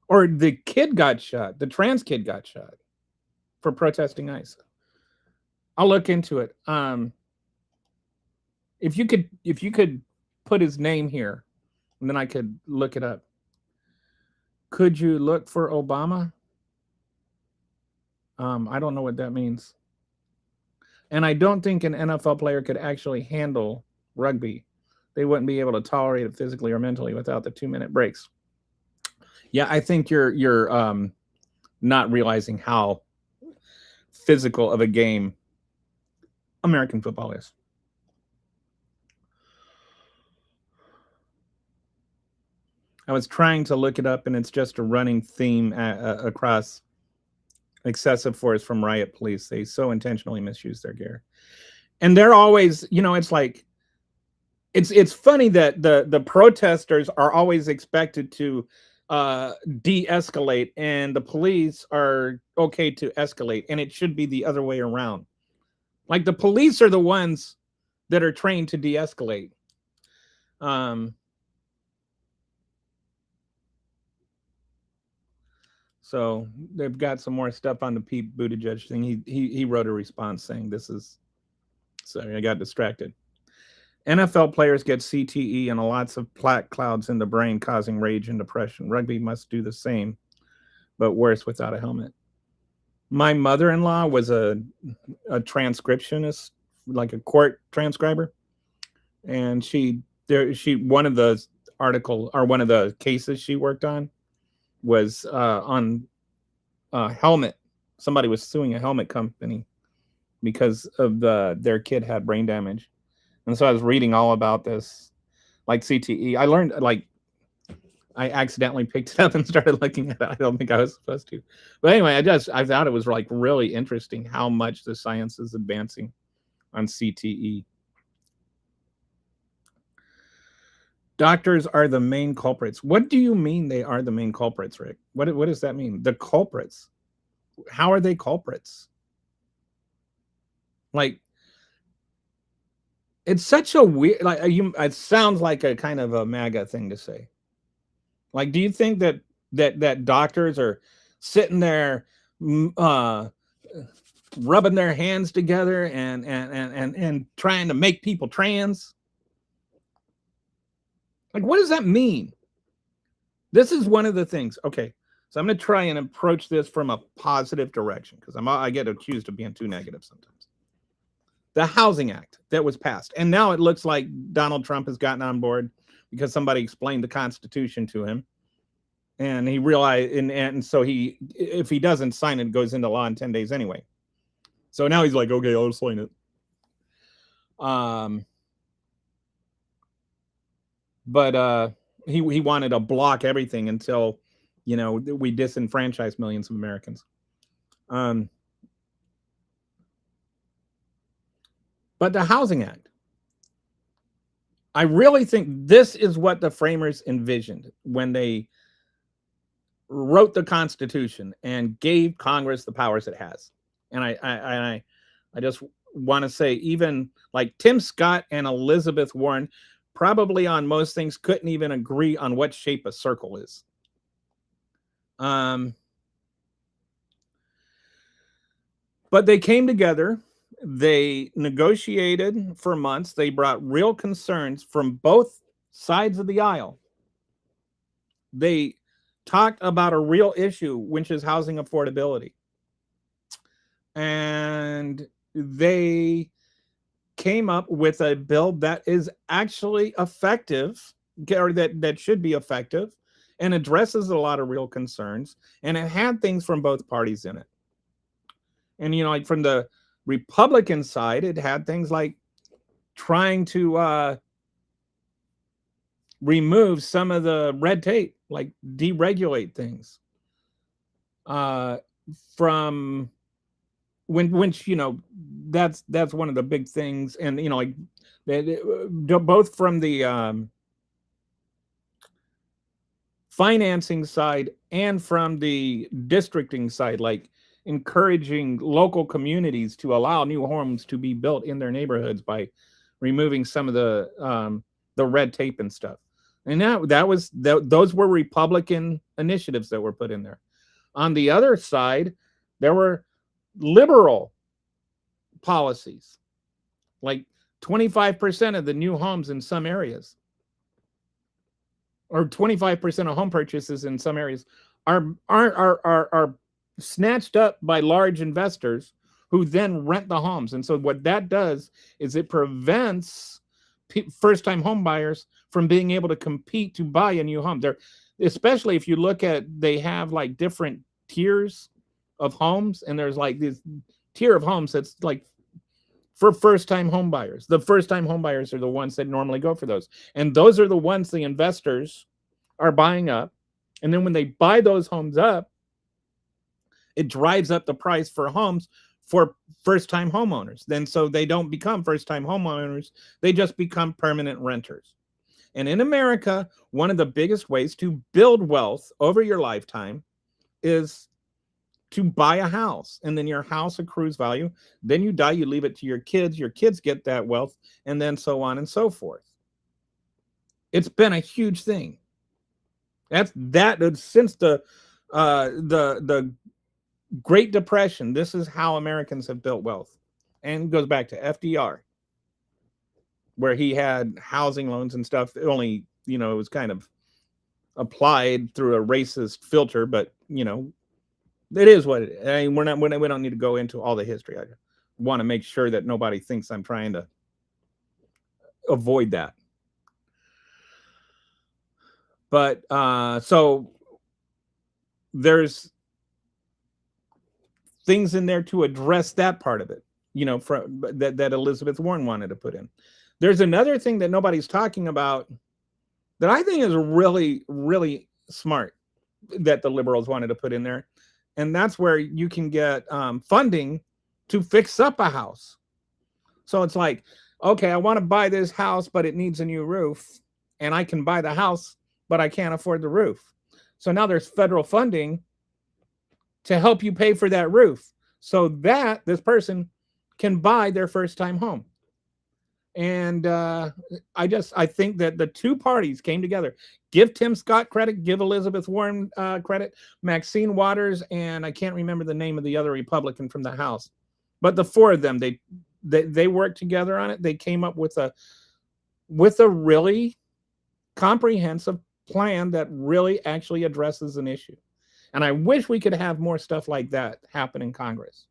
Or the kid got shot, the trans kid got shot for protesting ICE. I'll look into it. If you could put his name here, and then I could look it up. Could you look for Obama? I don't know what that means. And I don't think an NFL player could actually handle rugby. They wouldn't be able to tolerate it physically or mentally without the 2-minute breaks. Yeah, I think you're not realizing how physical of a game American football is. I was trying to look it up, and it's just a running theme across excessive force from riot police. They so intentionally misuse their gear. And they're always, it's like, it's funny that the protesters are always expected to de-escalate, and the police are okay to escalate, and it should be the other way around. Like, the police are the ones that are trained to de-escalate. So they've got some more stuff on the Pete Buttigieg thing. He wrote a response saying this is, sorry, I got distracted. NFL players get CTE and lots of plaque clouds in the brain causing rage and depression. Rugby must do the same, but worse without a helmet. My mother-in-law was a transcriptionist, like a court transcriber. And one of the article or one of the cases she worked on was on a helmet. Somebody was suing a helmet company because of their kid had brain damage. And so I was reading all about this, like CTE. I learned, like, I accidentally picked it up and started looking at it. I don't think I was supposed to. But anyway, I thought it was like really interesting how much the science is advancing on CTE. Doctors are the main culprits. What do you mean they are the main culprits, Rick? What does that mean? The culprits. How are they culprits? Like, it's such a weird, like, it sounds like a kind of a MAGA thing to say. Like, do you think that doctors are sitting there rubbing their hands together and trying to make people trans? Like, what does that mean? This is one of the things. Okay, so I'm going to try and approach this from a positive direction, because I get accused of being too negative sometimes. The Housing Act that was passed, and now it looks like Donald Trump has gotten on board because somebody explained the Constitution to him, and he realized, and so if he doesn't sign it, it goes into law in 10 days anyway. So now he's like, okay, I'll sign it. But he wanted to block everything until, we disenfranchise millions of Americans. But the Housing Act, I really think this is what the framers envisioned when they wrote the Constitution and gave Congress the powers it has. And I just want to say, even like Tim Scott and Elizabeth Warren, probably on most things couldn't even agree on what shape a circle is. But they came together. They negotiated for months. They brought real concerns from both sides of the aisle. They talked about a real issue, which is housing affordability. And they came up with a bill that is actually effective, or that should be effective, and addresses a lot of real concerns. And it had things from both parties in it. And, like from the Republican side, it had things like trying to remove some of the red tape, like deregulate things from which that's one of the big things. And like both from the financing side and from the districting side, like encouraging local communities to allow new homes to be built in their neighborhoods by removing some of the red tape and stuff. And those were Republican initiatives that were put in there. On the other side, there were liberal policies, like 25% of the new homes in some areas, or 25% of home purchases in some areas are snatched up by large investors who then rent the homes. And so what that does is it prevents first-time home buyers from being able to compete to buy a new home. They're, especially if you look at, they have like different tiers of homes, and there's like this tier of homes that's like for first-time home buyers. The first-time home buyers are the ones that normally go for those, and those are the ones the investors are buying up. And then when they buy those homes up, it drives up the price for homes for first-time homeowners. Then so they don't become first-time homeowners, they just become permanent renters. And in America, one of the biggest ways to build wealth over your lifetime is to buy a house, and then your house accrues value. Then you die, you leave it to your kids get that wealth, and then so on and so forth. It's been a huge thing. That's since the Great Depression. This is how Americans have built wealth. And it goes back to FDR, where he had housing loans and stuff. It only, it was kind of applied through a racist filter, but it is what it is. I mean, we don't need to go into all the history. I want to make sure that nobody thinks I'm trying to avoid that. But so there's things in there to address that part of it. that Elizabeth Warren wanted to put in. There's another thing that nobody's talking about that I think is really, really smart that the liberals wanted to put in there. And that's where you can get funding to fix up a house. So it's like, okay, I want to buy this house, but it needs a new roof. And I can buy the house, but I can't afford the roof. So now there's federal funding to help you pay for that roof so that this person can buy their first time home. And I think that the two parties came together. Give Tim Scott credit, give Elizabeth Warren credit, Maxine Waters, and I can't remember the name of the other Republican from the House. But the four of them, they worked together on it. They came up with a really comprehensive plan that really actually addresses an issue. And I wish we could have more stuff like that happen in Congress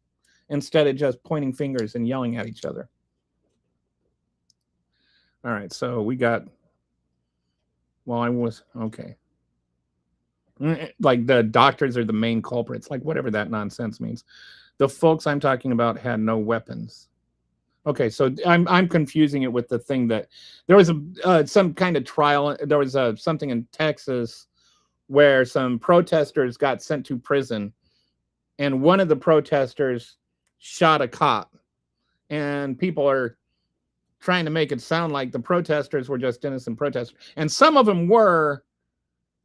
instead of just pointing fingers and yelling at each other. All right, so we got, okay. Like the doctors are the main culprits, like whatever that nonsense means. The folks I'm talking about had no weapons. Okay, so I'm confusing it with the thing that there was some kind of trial. There was something in Texas where some protesters got sent to prison, and one of the protesters shot a cop, and people are trying to make it sound like the protesters were just innocent protesters, and some of them were.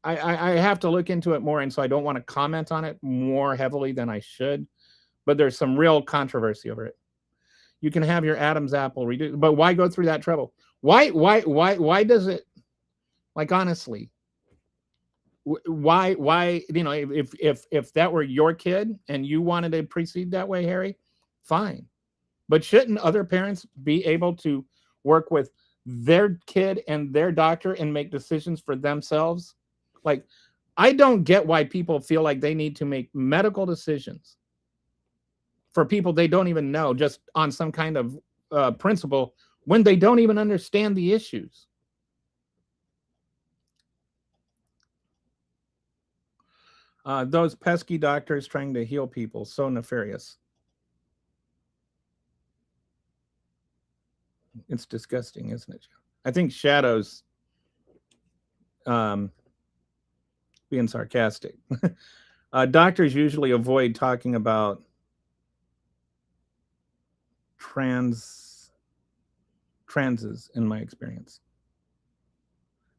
I have to look into it more, and so I don't want to comment on it more heavily than I should, but there's some real controversy over it. You can have your Adam's apple reduced, but why go through that trouble? Why does it, like, honestly, why, if that were your kid and you wanted to proceed that way, Harry, fine. But shouldn't other parents be able to work with their kid and their doctor and make decisions for themselves? Like, I don't get why people feel like they need to make medical decisions for people they don't even know, just on some kind of principle, when they don't even understand the issues. Those pesky doctors trying to heal people, so nefarious. It's disgusting, isn't it? I think Shadow's being sarcastic. Doctors usually avoid talking about transes, in my experience.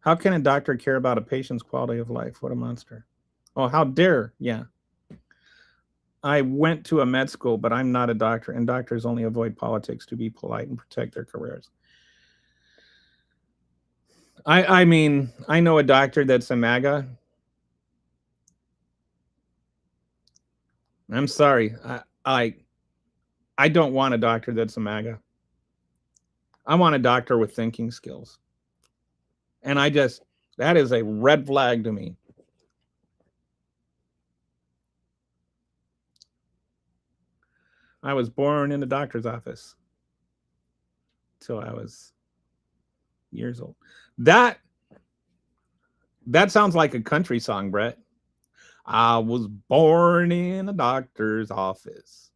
How can a doctor care about a patient's quality of life? What a monster. Oh, how dare. Yeah. I went to a med school, but I'm not a doctor, and doctors only avoid politics to be polite and protect their careers. I mean, I know a doctor that's a MAGA. I'm sorry. I don't want a doctor that's a MAGA. I want a doctor with thinking skills. And that is a red flag to me. I was born in a doctor's office till I was years old. That sounds like a country song, Brett. I was born in a doctor's office.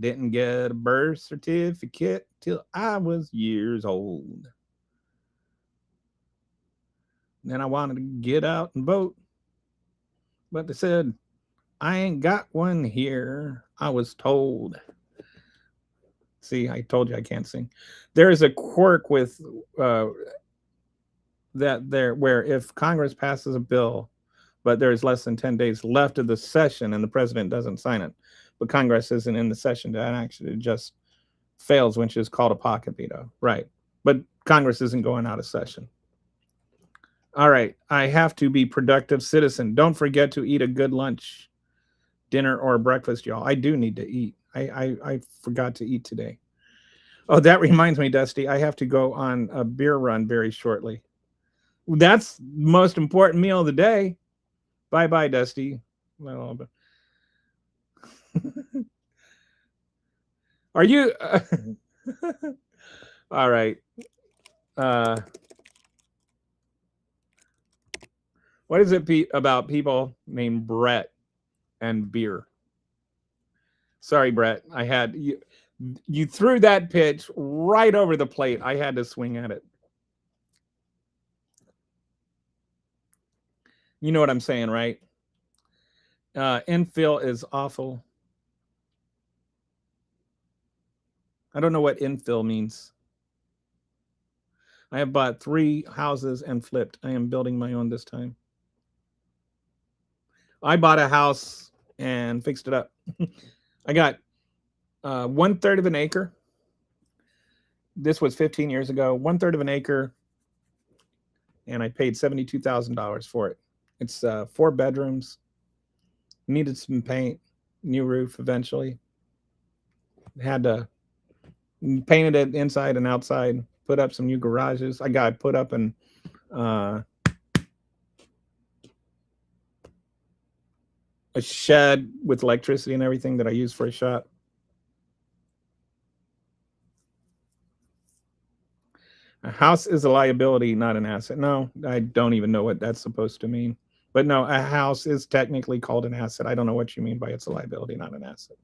Didn't get a birth certificate till I was years old. Then I wanted to get out and vote, but they said, I ain't got one here, I was told. See, I told you I can't sing. There is a quirk with that there, where if Congress passes a bill, but there's less than 10 days left of the session and the president doesn't sign it, but Congress isn't in the session to action, it just fails, which is called a pocket veto. Right. But Congress isn't going out of session. All right. I have to be productive citizen. Don't forget to eat a good lunch, dinner, or breakfast, y'all. I do need to eat. I forgot to eat today. Oh, that reminds me, Dusty, I have to go on a beer run very shortly. That's the most important meal of the day. Bye-bye, Dusty. Are you... all right. What is it about people named Brett and beer? Sorry, Brett. I had you. You threw that pitch right over the plate. I had to swing at it. You know what I'm saying, right? Infill is awful. I don't know what infill means. I have bought 3 houses and flipped. I am building my own this time. I bought a house and fixed it up. I got 1/3 of an acre. This was 15 years ago. 1/3 of an acre, and I paid $72,000 for it. It's 4 bedrooms. Needed some paint, new roof eventually. Had to painted it inside and outside. Put up some new garages. I got put up and a shed with electricity and everything that I use for a shop. A house is a liability, not an asset. No, I don't even know what that's supposed to mean. But no, a house is technically called an asset. I don't know what you mean by it's a liability, not an asset.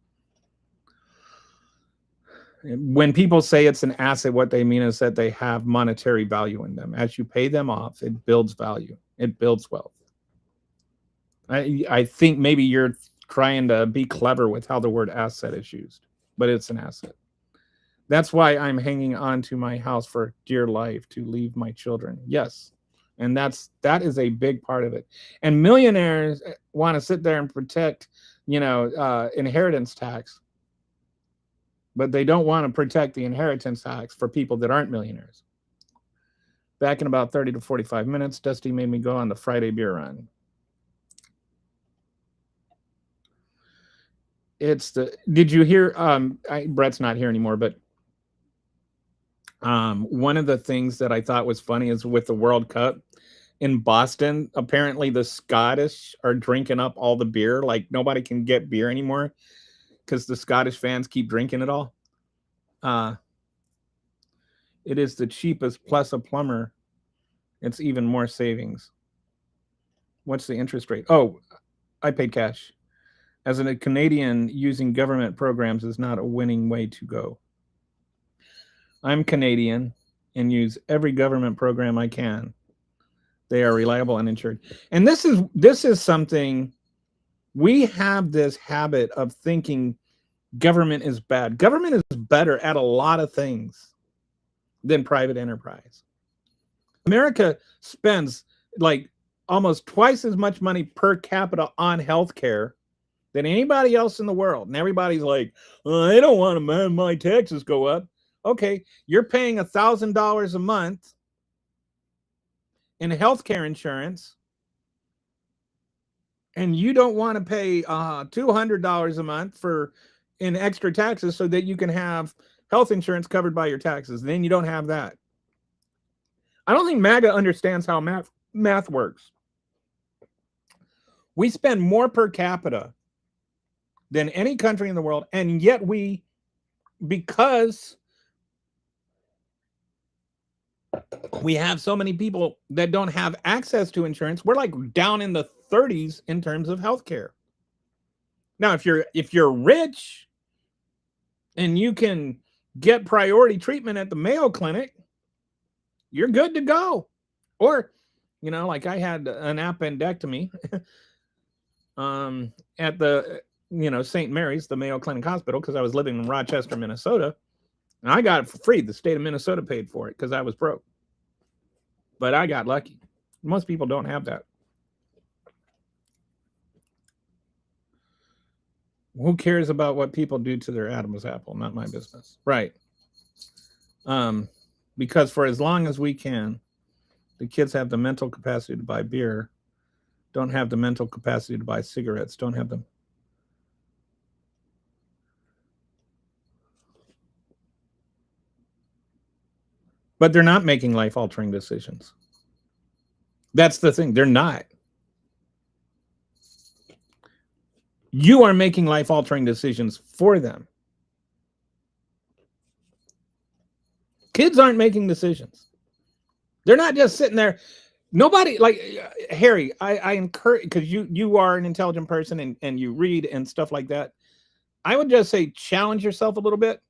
When people say it's an asset, what they mean is that they have monetary value in them. As you pay them off, it builds value. It builds wealth. I think maybe you're trying to be clever with how the word asset is used, but it's an asset. That's why I'm hanging on to my house for dear life to leave my children. Yes. And that is a big part of it. And millionaires want to sit there and protect, inheritance tax, but they don't want to protect the inheritance tax for people that aren't millionaires. Back in about 30 to 45 minutes, Dusty made me go on the Friday beer run. Did you hear, Brett's not here anymore, but one of the things that I thought was funny is with the World Cup in Boston, apparently the Scottish are drinking up all the beer. Like nobody can get beer anymore because the Scottish fans keep drinking it all. It is the cheapest plus a plumber. It's even more savings. What's the interest rate? Oh, I paid cash. As a Canadian, using government programs is not a winning way to go. I'm Canadian and use every government program I can. They are reliable and insured. And this is something, we have this habit of thinking government is bad. Government is better at a lot of things than private enterprise. America spends like almost twice as much money per capita on healthcare than anybody else in the world. And everybody's like, I don't want to have my taxes go up. Okay, you're paying $1,000 a month in healthcare insurance, and you don't want to pay $200 a month in extra taxes so that you can have health insurance covered by your taxes. Then you don't have that. I don't think MAGA understands how math works. We spend more per capita than any country in the world, and yet because we have so many people that don't have access to insurance, we're like down in the 30s in terms of healthcare. Now, if you're rich and you can get priority treatment at the Mayo Clinic, you're good to go. Or, like I had an appendectomy at the St. Mary's, the Mayo Clinic Hospital, because I was living in Rochester, Minnesota. And I got it for free. The state of Minnesota paid for it because I was broke. But I got lucky. Most people don't have that. Who cares about what people do to their Adam's apple? Not my business. Right. Because for as long as we can, the kids have the mental capacity to buy beer, don't have the mental capacity to buy cigarettes, don't have them. But they're not making life-altering decisions. That's the thing. They're not. You are making life-altering decisions for them. Kids aren't making decisions. They're not just sitting there. Nobody, like Harry, I encourage, because you are an intelligent person and you read and stuff like that. I would just say challenge yourself a little bit.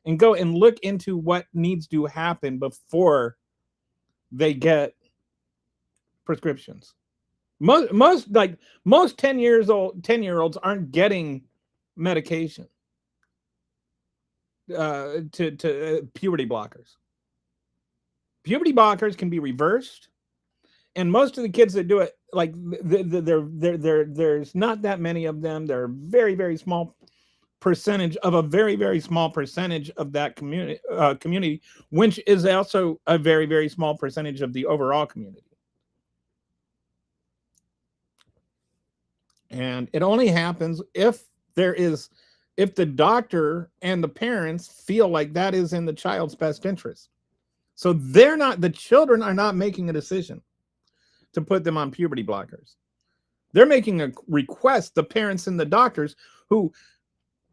and go and look into what needs to happen before they get prescriptions. Most 10-year-olds aren't getting medication to puberty blockers. Puberty blockers can be reversed, and most of the kids that do it, like there's not that many of them. They're very, very small percentage of a very, very small percentage of that community, which is also a very, very small percentage of the overall community. And it only happens if the doctor and the parents feel like that is in the child's best interest. So the children are not making a decision to put them on puberty blockers. They're making a request, the parents and the doctors, who,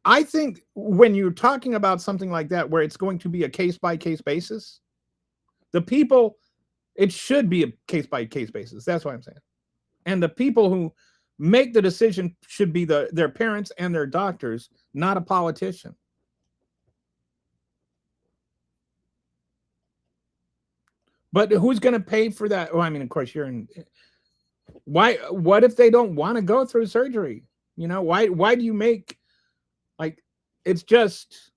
I think when you're talking about something like that, where it's going to be a case-by-case basis, it should be a case-by-case basis. That's what I'm saying. And the people who make the decision should be their parents and their doctors, not a politician. But who's going to pay for that? Well, I mean, of course, what if they don't want to go through surgery? Why do you make, like, it's just,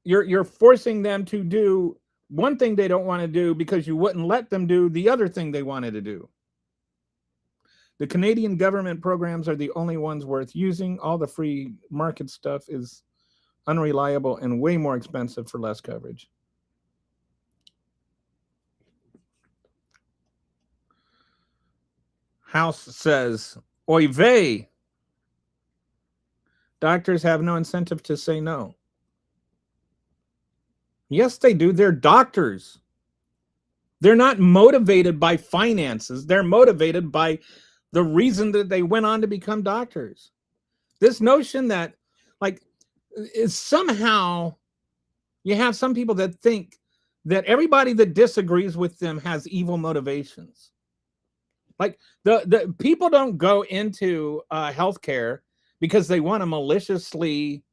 you're forcing them to do one thing they don't want to do because you wouldn't let them do the other thing they wanted to do. The Canadian government programs are the only ones worth using. All the free market stuff is unreliable and way more expensive for less coverage. House says, oy vey. Doctors have no incentive to say no. Yes, they do. They're doctors. They're not motivated by finances. They're motivated by the reason that they went on to become doctors. This notion that, like, is somehow you have some people that think that everybody that disagrees with them has evil motivations. Like, the people don't go into healthcare because they want to maliciously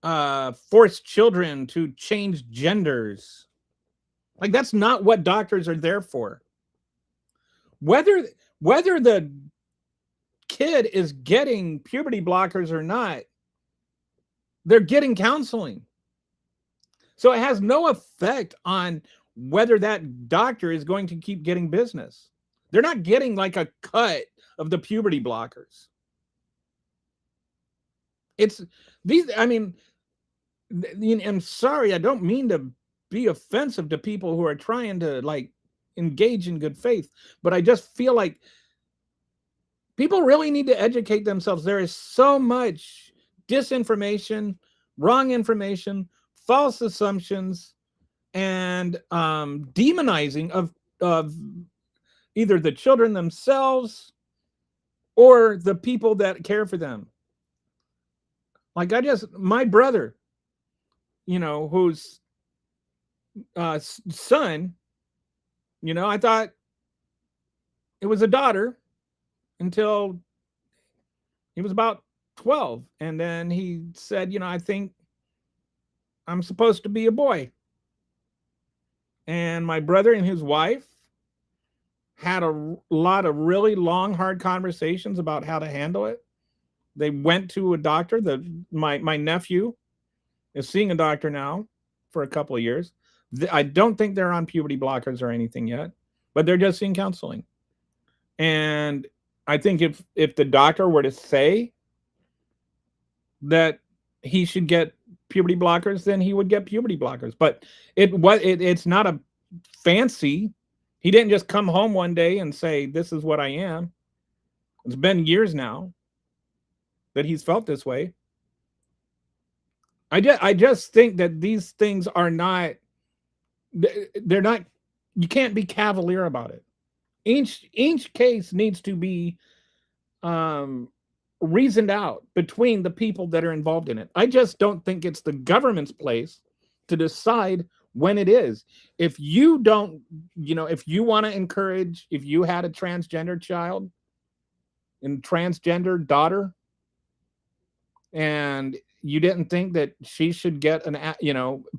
force children to change genders. Like, that's not what doctors are there for. Whether the kid is getting puberty blockers or not, they're getting counseling. So it has no effect on whether that doctor is going to keep getting business. They're not getting like a cut of the puberty blockers. It's these, I mean, I'm sorry, I don't mean to be offensive to people who are trying to, like, engage in good faith, but I just feel like people really need to educate themselves. There is so much disinformation, wrong information, false assumptions, and demonizing of either the children themselves or the people that care for them. Like, my brother, whose son, I thought it was a daughter until he was about 12. And then he said, I think I'm supposed to be a boy. And my brother and his wife had a lot of really long, hard conversations about how to handle it. They went to a doctor. My nephew is seeing a doctor now for a couple of years. I don't think they're on puberty blockers or anything yet, but they're just seeing counseling. And I think if the doctor were to say that he should get puberty blockers, then he would get puberty blockers. But it's not a fancy. He didn't just come home one day and say, this is what I am. It's been years now that he's felt this way. I just think that these things are not, they're not, you can't be cavalier about it. Each case needs to be reasoned out between the people that are involved in it. I just don't think it's the government's place to decide when it is. If you don't, if you want to encourage, if you had a transgender child and transgender daughter, and you didn't think that she should get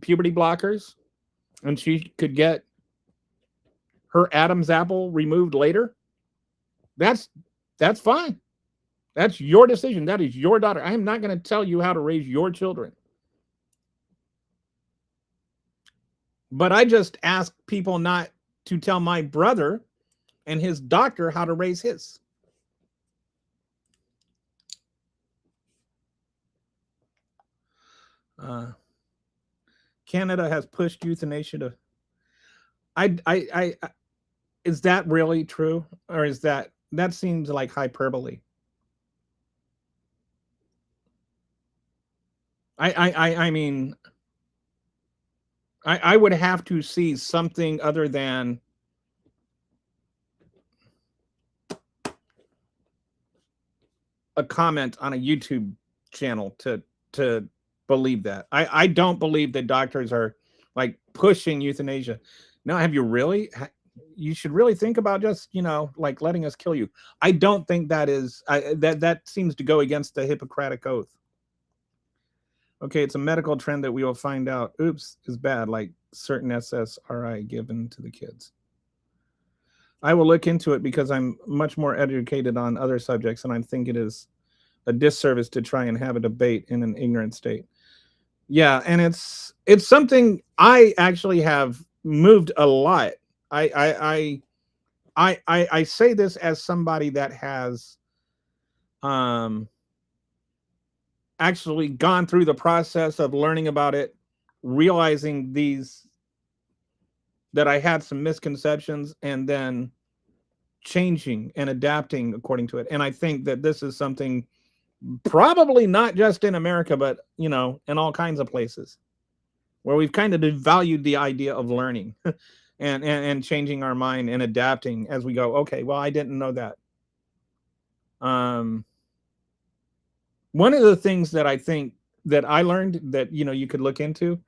puberty blockers, and she could get her Adam's apple removed later? That's fine. That's your decision. That is your daughter. I am not going to tell you how to raise your children. But I just ask people not to tell my brother and his doctor how to raise his. Canada has pushed euthanasia to. I is that really true, or is that seems like hyperbole? I mean, I would have to see something other than a comment on a YouTube channel to believe that. I don't believe that doctors are like pushing euthanasia. Now, have you really? You should really think about just, like letting us kill you. I don't think that is that seems to go against the Hippocratic Oath. Okay, it's a medical trend that we will find out. Oops, is bad, like certain SSRI given to the kids. I will look into it because I'm much more educated on other subjects, and I think it is a disservice to try and have a debate in an ignorant state. Yeah, and it's something I actually have moved a lot. I say this as somebody that has actually gone through the process of learning about it, realizing that I had some misconceptions, and then changing and adapting according to it. And I think that this is something probably not just in America, but in all kinds of places where we've kind of devalued the idea of learning and changing our mind and adapting as we go. Okay, well, I didn't know that. One of the things that I think that I learned that you could look into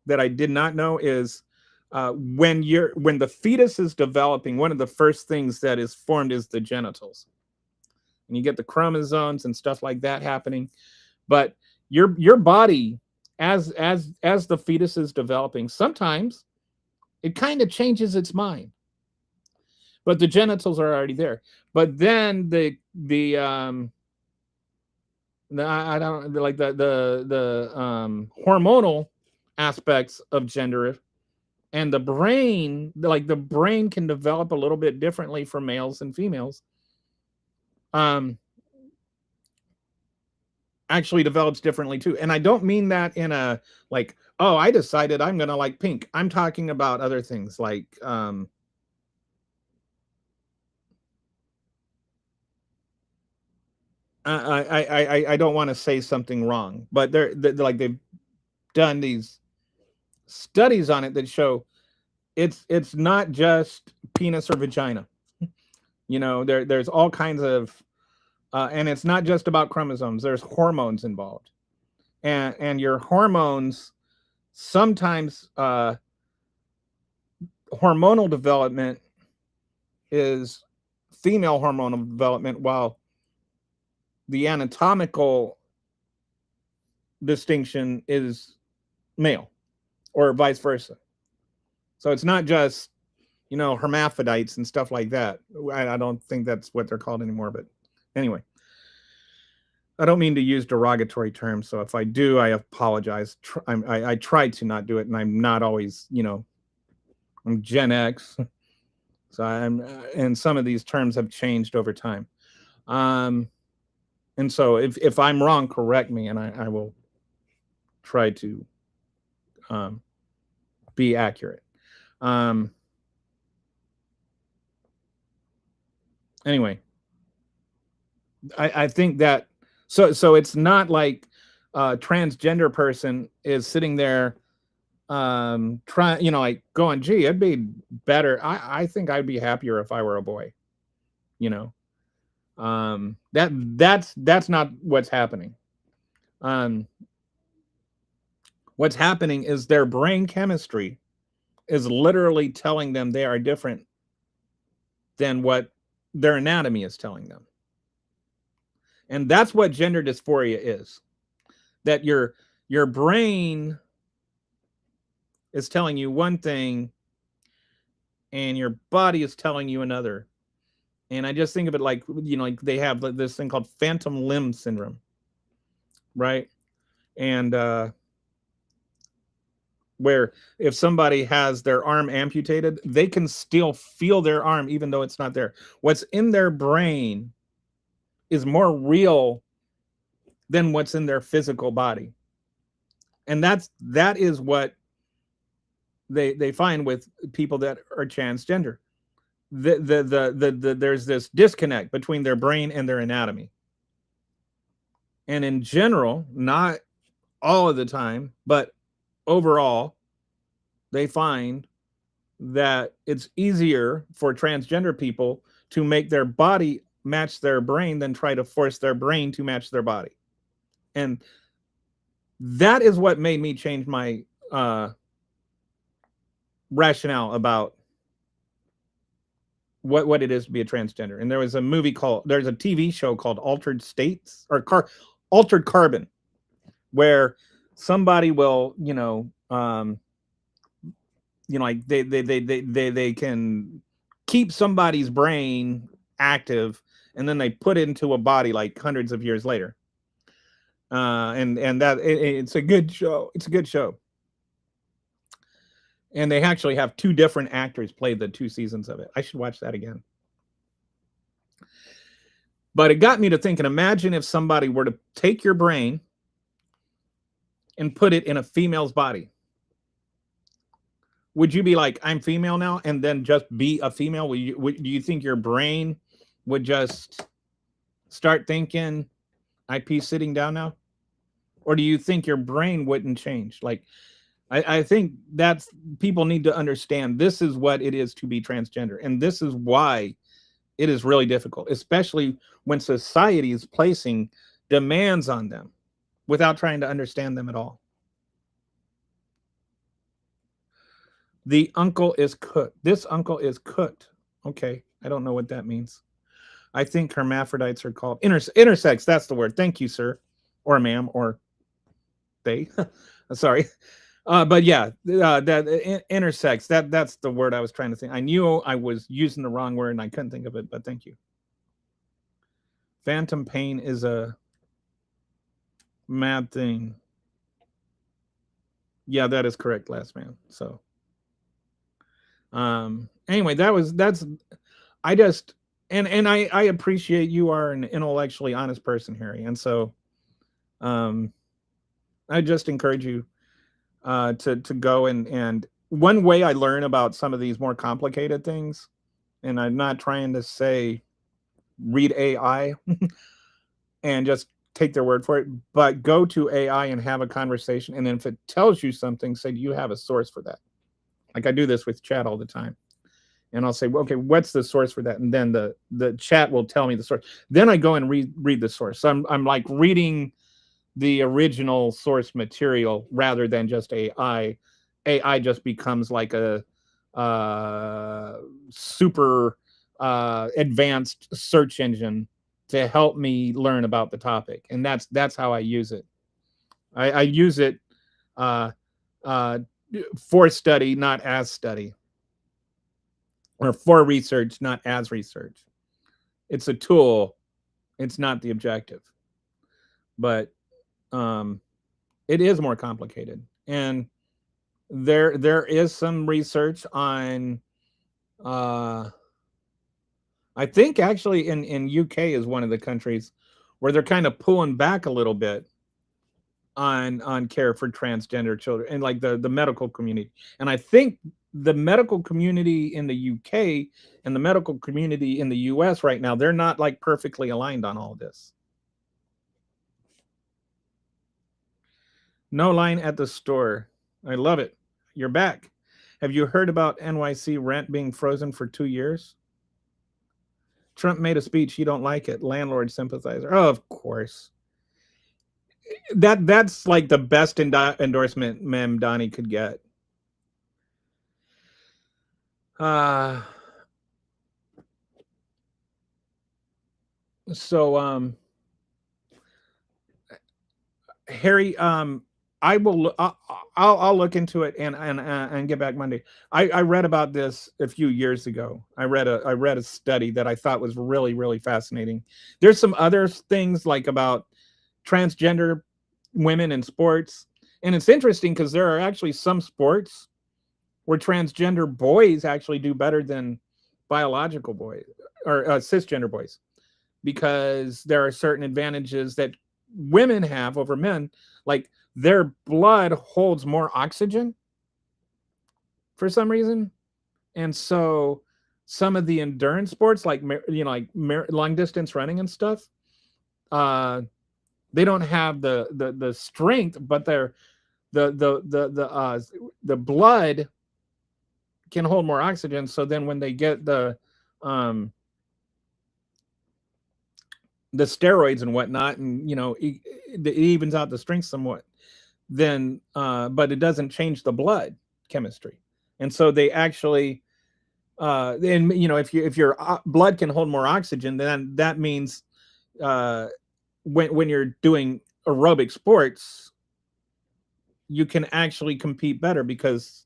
that I did not know is when the fetus is developing, one of the first things that is formed is the genitals, and you get the chromosomes and stuff like that happening. But your body, as the fetus is developing, sometimes it kind of changes its mind, but the genitals are already there. But then I don't like the hormonal aspects of gender and the brain, like the brain can develop a little bit differently for males and females. Actually develops differently too. And I don't mean that in a like, oh, I decided I'm gonna like pink. I'm talking about other things like I don't want to say something wrong, but they're like they've done these studies on it that show it's not just penis or vagina. There's all kinds of and it's not just about chromosomes. There's hormones involved, and your hormones sometimes hormonal development is female hormonal development, while the anatomical distinction is male, or vice versa. So it's not just hermaphrodites and stuff like that. I don't think that's what they're called anymore, but anyway, I don't mean to use derogatory terms, so if I do, I apologize. I try to not do it, and I'm not always, I'm Gen X, so and some of these terms have changed over time. And so if I'm wrong, correct me, and I will try to be accurate. Anyway, I think that so it's not like a transgender person is sitting there trying, like going, gee, it'd be better. I think I'd be happier if I were a boy. That's not what's happening. What's happening is their brain chemistry is literally telling them they are different than what their anatomy is telling them. And that's what gender dysphoria is. that your brain is telling you one thing and your body is telling you another. And I just think of it like, like they have this thing called phantom limb syndrome, right? And where if somebody has their arm amputated, they can still feel their arm even though it's not there. What's in their brain is more real than what's in their physical body. And that is what they find with people that are transgender. There's this disconnect between their brain and their anatomy. And in general, not all of the time, but overall, they find that it's easier for transgender people to make their body match their brain than try to force their brain to match their body. And that is what made me change my rationale about what it is to be a transgender. And there's a TV show called Altered States or Altered Carbon, where somebody will, like they can keep somebody's brain active, and then they put it into a body like hundreds of years later. And that it's a good show. It's a good show. And they actually have two different actors play the 2 seasons of it. I should watch that again. But it got me to thinking, imagine if somebody were to take your brain and put it in a female's body. Would you be like, I'm female now, and then just be a female? Do you think your brain would just start thinking, IP sitting down now? Or do you think your brain wouldn't change? Like, I think that's, people need to understand this is what it is to be transgender. And this is why it is really difficult, especially when society is placing demands on them without trying to understand them at all. The uncle is cooked. This uncle is cooked. Okay. I don't know what that means. I think hermaphrodites are called intersex. That's the word. Thank you, sir, or ma'am, or they. Sorry. But yeah, that intersex. That's the word I was trying to think. I knew I was using the wrong word and I couldn't think of it, but thank you. Phantom pain is a mad thing. Yeah, that is correct, last man. So, anyway, that's I just and I appreciate you are an intellectually honest person, Harry, and so, I just encourage you to go and one way I learn about some of these more complicated things, and I'm not trying to say read AI and just take their word for it, but go to AI and have a conversation, and then if it tells you something, say, do you have a source for that? Like I do this with chat all the time. And I'll say, well, okay, what's the source for that? And then the chat will tell me the source. Then I go and read the source. So I'm like reading the original source material rather than just AI. AI just becomes like a super advanced search engine to help me learn about the topic, and that's how I use it. I use it uh, for study, not as study, or for research, not as research. It's a tool. It's not the objective, but it is more complicated, and there is some research on I think actually in UK is one of the countries where they're kind of pulling back a little bit on care for transgender children and like the medical community. And I think the medical community in the UK and the medical community in the US right now, they're not like perfectly aligned on all this. No line at the store. I love it. You're back. Have you heard about NYC rent being frozen for 2 years? Trump made a speech. You don't like it. Landlord sympathizer. Oh, of course. That's like the best endorsement Mem Donnie could get. So Harry, I will. I'll look into it and get back Monday. I read about this a few years ago. I read a study that I thought was really really fascinating. There's some other things like about transgender women in sports, and it's interesting because there are actually some sports where transgender boys actually do better than biological boys or cisgender boys, because there are certain advantages that women have over men, like their blood holds more oxygen for some reason. And so some of the endurance sports like long distance running and stuff, uh they don't have the strength, but they're the blood can hold more oxygen. So then when they get um the steroids and whatnot, and it evens out the strength somewhat, then but it doesn't change the blood chemistry. And so they actually and if your blood can hold more oxygen, then that means uh when you're doing aerobic sports, you can actually compete better because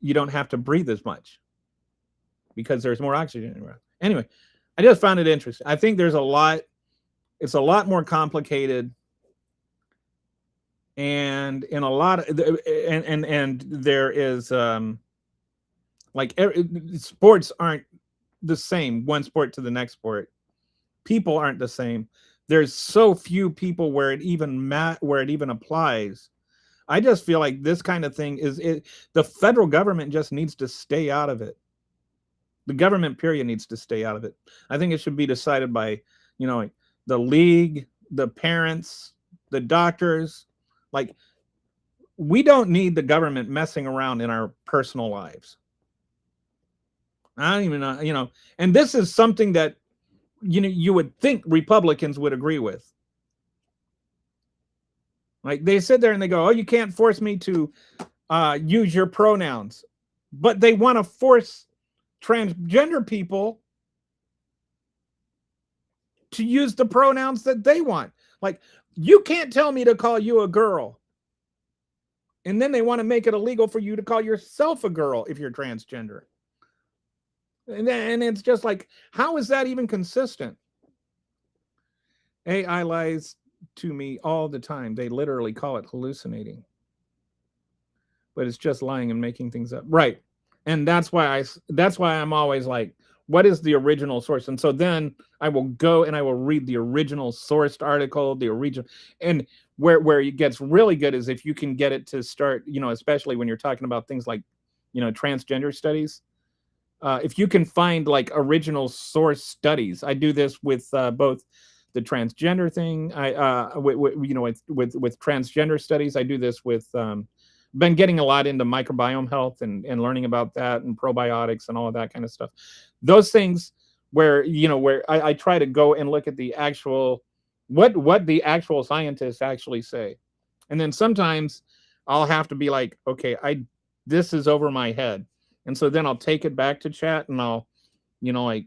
you don't have to breathe as much because there's more oxygen around. Anyway, I just found it interesting. I think it's a lot more complicated, and in a lot of and there is like sports aren't the same one sport to the next sport. People aren't the same. There's so few people where it even applies. I just feel like this kind of thing the federal government just needs to stay out of it. The government period needs to stay out of it. I think it should be decided by the league, the parents, the doctors. Like, we don't need the government messing around in our personal lives. I don't even know. And this is something that you would think Republicans would agree with. Like, they sit there and they go, "Oh, you can't force me to use your pronouns," but they want to force transgender people to use the pronouns that they want. Like, you can't tell me to call you a girl, and then they want to make it illegal for you to call yourself a girl if you're transgender. And it's just like, how is that even consistent? AI lies to me all the time. They literally call it hallucinating, but it's just lying and making things up, right? And that's why I'm always like, what is the original source? And so then I will go and I will read the original sourced article, the original. And where it gets really good is if you can get it to start, especially when you're talking about things like transgender studies. If you can find like original source studies. I do this with both the transgender thing. With transgender studies, I do this with been getting a lot into microbiome health and learning about that and probiotics and all of that kind of stuff. Those things where I try to go and look at the actual what the actual scientists actually say. And then sometimes I'll have to be like, okay, this is over my head. And so then I'll take it back to chat and I'll like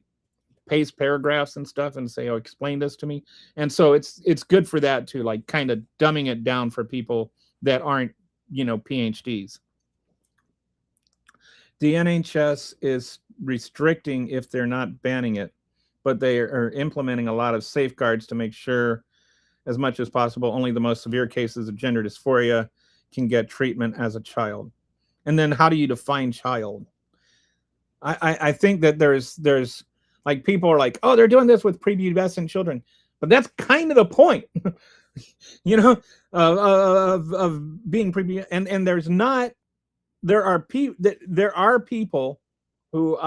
paste paragraphs and stuff and say, "Oh, explain this to me." And so it's good for that too, like kind of dumbing it down for people that aren't PhDs. The NHS is restricting if they're not banning it, but they are implementing a lot of safeguards to make sure as much as possible only the most severe cases of gender dysphoria can get treatment as a child. And then how do you define child? I think that there's like, people are like, "Oh, they're doing this with prepubescent children," but that's kind of the point, of being prepubescent. And there are people who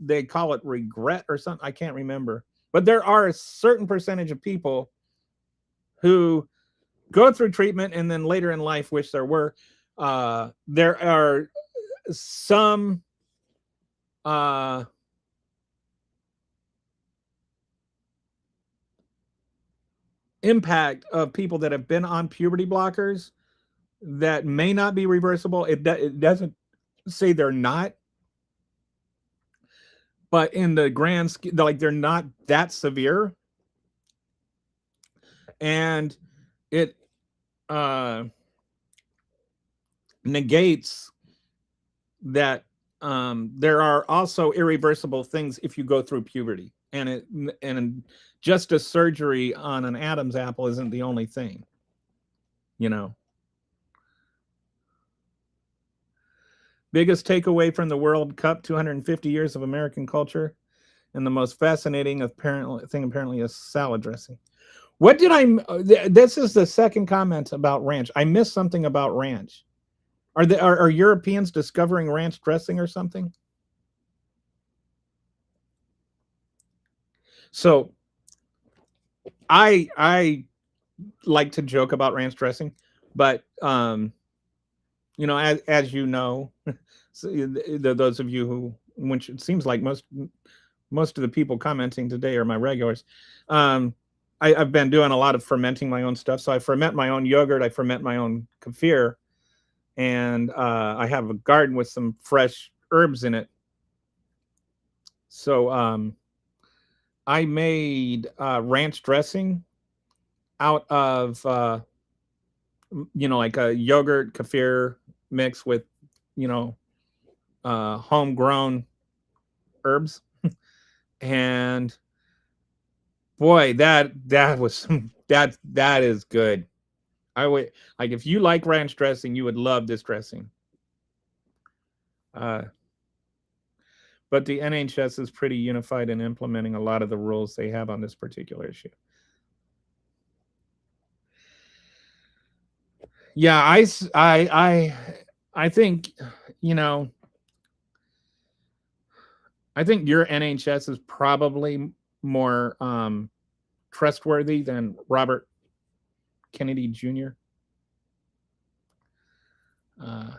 they call it regret or something. I can't remember, but there are a certain percentage of people who go through treatment and then later in life wish there were. There are some impact of people that have been on puberty blockers that may not be reversible. It doesn't say they're not, but in the grand scheme, like, they're not that severe. And it negates that there are also irreversible things if you go through puberty, and just a surgery on an Adam's apple isn't the only thing, you know. Biggest takeaway from the World Cup: 250 years of American culture, and the most fascinating thing apparently is salad dressing. What did I? This is the second comment about ranch. I missed something about ranch. Are Europeans discovering ranch dressing or something? So I like to joke about ranch dressing, but as you know, so those of you who, which it seems like most of the people commenting today are my regulars. I've been doing a lot of fermenting my own stuff, so I ferment my own yogurt, I ferment my own kefir, and I have a garden with some fresh herbs in it. So I made ranch dressing out of like a yogurt kefir mix with homegrown herbs, and boy, that was that is good. I would like, if you like ranch dressing, you would love this dressing. Uh, but the NHS is pretty unified in implementing a lot of the rules they have on this particular issue. Yeah, I think, you know, I think your NHS is probably more trustworthy than Robert Kennedy Jr. Uh,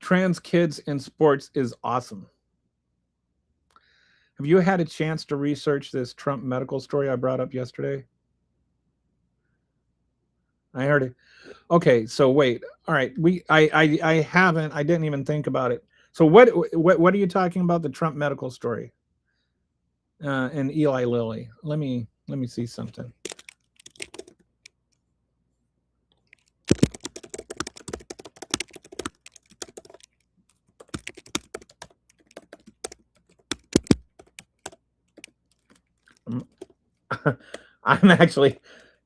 Trans kids in sports is awesome. Have you had a chance to research this Trump medical story I brought up yesterday? I heard it. Okay, so wait. All right, I haven't. I didn't even think about it. So what are you talking about? The Trump medical story and Eli Lilly. Let me see something. I'm actually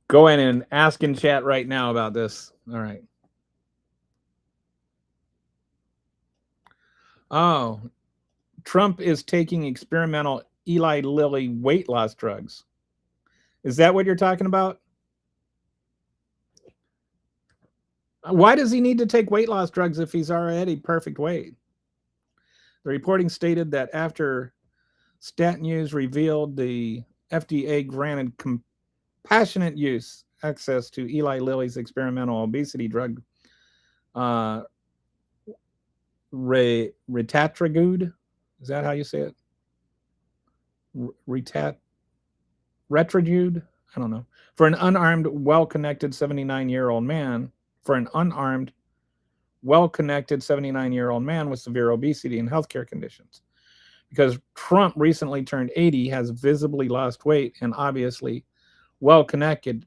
going and asking chat right now about this. All right. Oh, Trump is taking experimental Eli Lilly weight loss drugs. Is that what you're talking about? Why does he need to take weight loss drugs if he's already perfect weight? The reporting stated that after Stat News revealed the FDA granted compassionate use access to Eli Lilly's experimental obesity drug, uh, Retatragud. Is that how you say it? Retragude? I don't know. For an unarmed, well-connected 79-year-old man, for an unarmed, well-connected 79-year-old man with severe obesity and healthcare conditions. Because Trump recently turned 80, has visibly lost weight, and obviously well-connected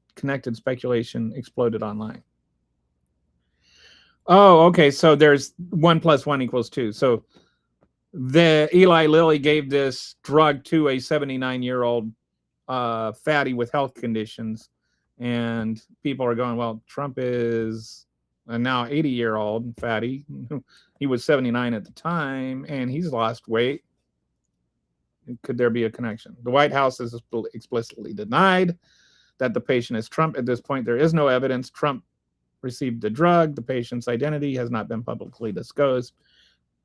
speculation exploded online. Oh, okay. So there's 1 + 1 = 2. So the Eli Lilly gave this drug to a 79-year-old fatty with health conditions, and people are going, well, Trump is a now 80-year-old fatty. He was 79 at the time, and he's lost weight. Could there be a connection? The White House has explicitly denied that the patient is Trump. At this point, there is no evidence Trump received the drug. The patient's identity has not been publicly disclosed.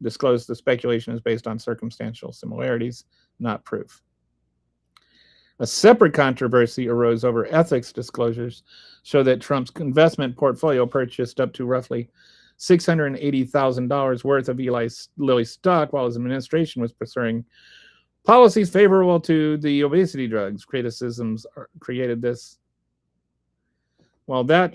The speculation is based on circumstantial similarities, not proof. A separate controversy arose over ethics disclosures, show that Trump's investment portfolio purchased up to roughly $680,000 worth of Eli Lilly stock while his administration was pursuing policies favorable to the obesity drugs. Criticisms created this. Well, that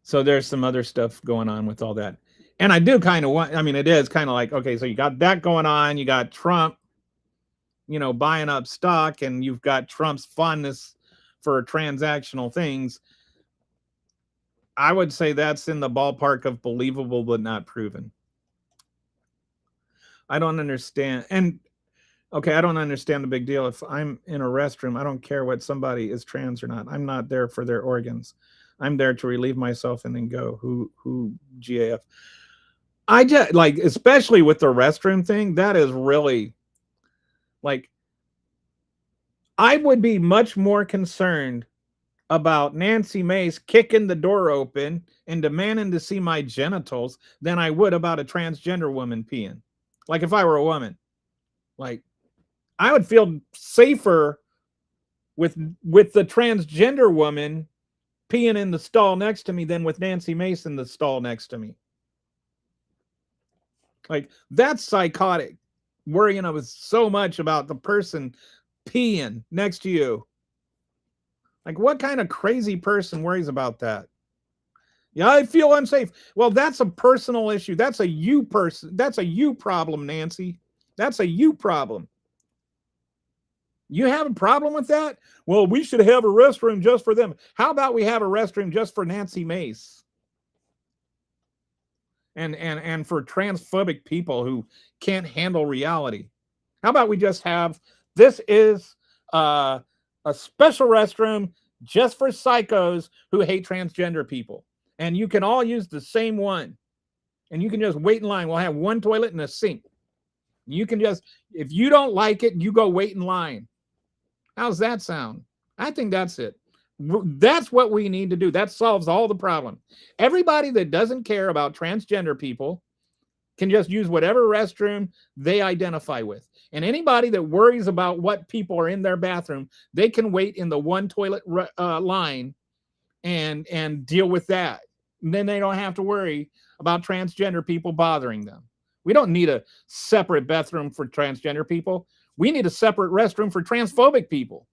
so there's some other stuff going on with all that. And I do kind of want, I mean, it is kind of like, okay, so you got that going on. You got Trump, buying up stock, and you've got Trump's fondness for transactional things. I would say that's in the ballpark of believable but not proven. I don't understand. And okay, I don't understand the big deal. If I'm in a restroom, I don't care what somebody is trans or not. I'm not there for their organs. I'm there to relieve myself and then go. Who GAF? I just like, especially with the restroom thing, that is really like, I would be much more concerned about Nancy Mace kicking the door open and demanding to see my genitals than I would about a transgender woman peeing. Like if I were a woman, like I would feel safer with the transgender woman peeing in the stall next to me than with Nancy Mace in the stall next to me. Like that's psychotic. Worrying I was so much about the person peeing next to you. Like what kind of crazy person worries about that? Yeah, I feel unsafe. Well, that's a personal issue. That's a you person. That's a you problem, Nancy. That's a you problem. You have a problem with that? Well, we should have a restroom just for them. How about we have a restroom just for Nancy Mace? And for transphobic people who can't handle reality. How about we just have, this is a special restroom just for psychos who hate transgender people. And you can all use the same one. And you can just wait in line. We'll have one toilet and a sink. You can just, if you don't like it, you go wait in line. How's that sound? I think that's it. That's what we need to do. That solves all the problem. Everybody that doesn't care about transgender people can just use whatever restroom they identify with. And anybody that worries about what people are in their bathroom, they can wait in the one toilet line and deal with that. And then they don't have to worry about transgender people bothering them. We don't need a separate bathroom for transgender people. We need a separate restroom for transphobic people.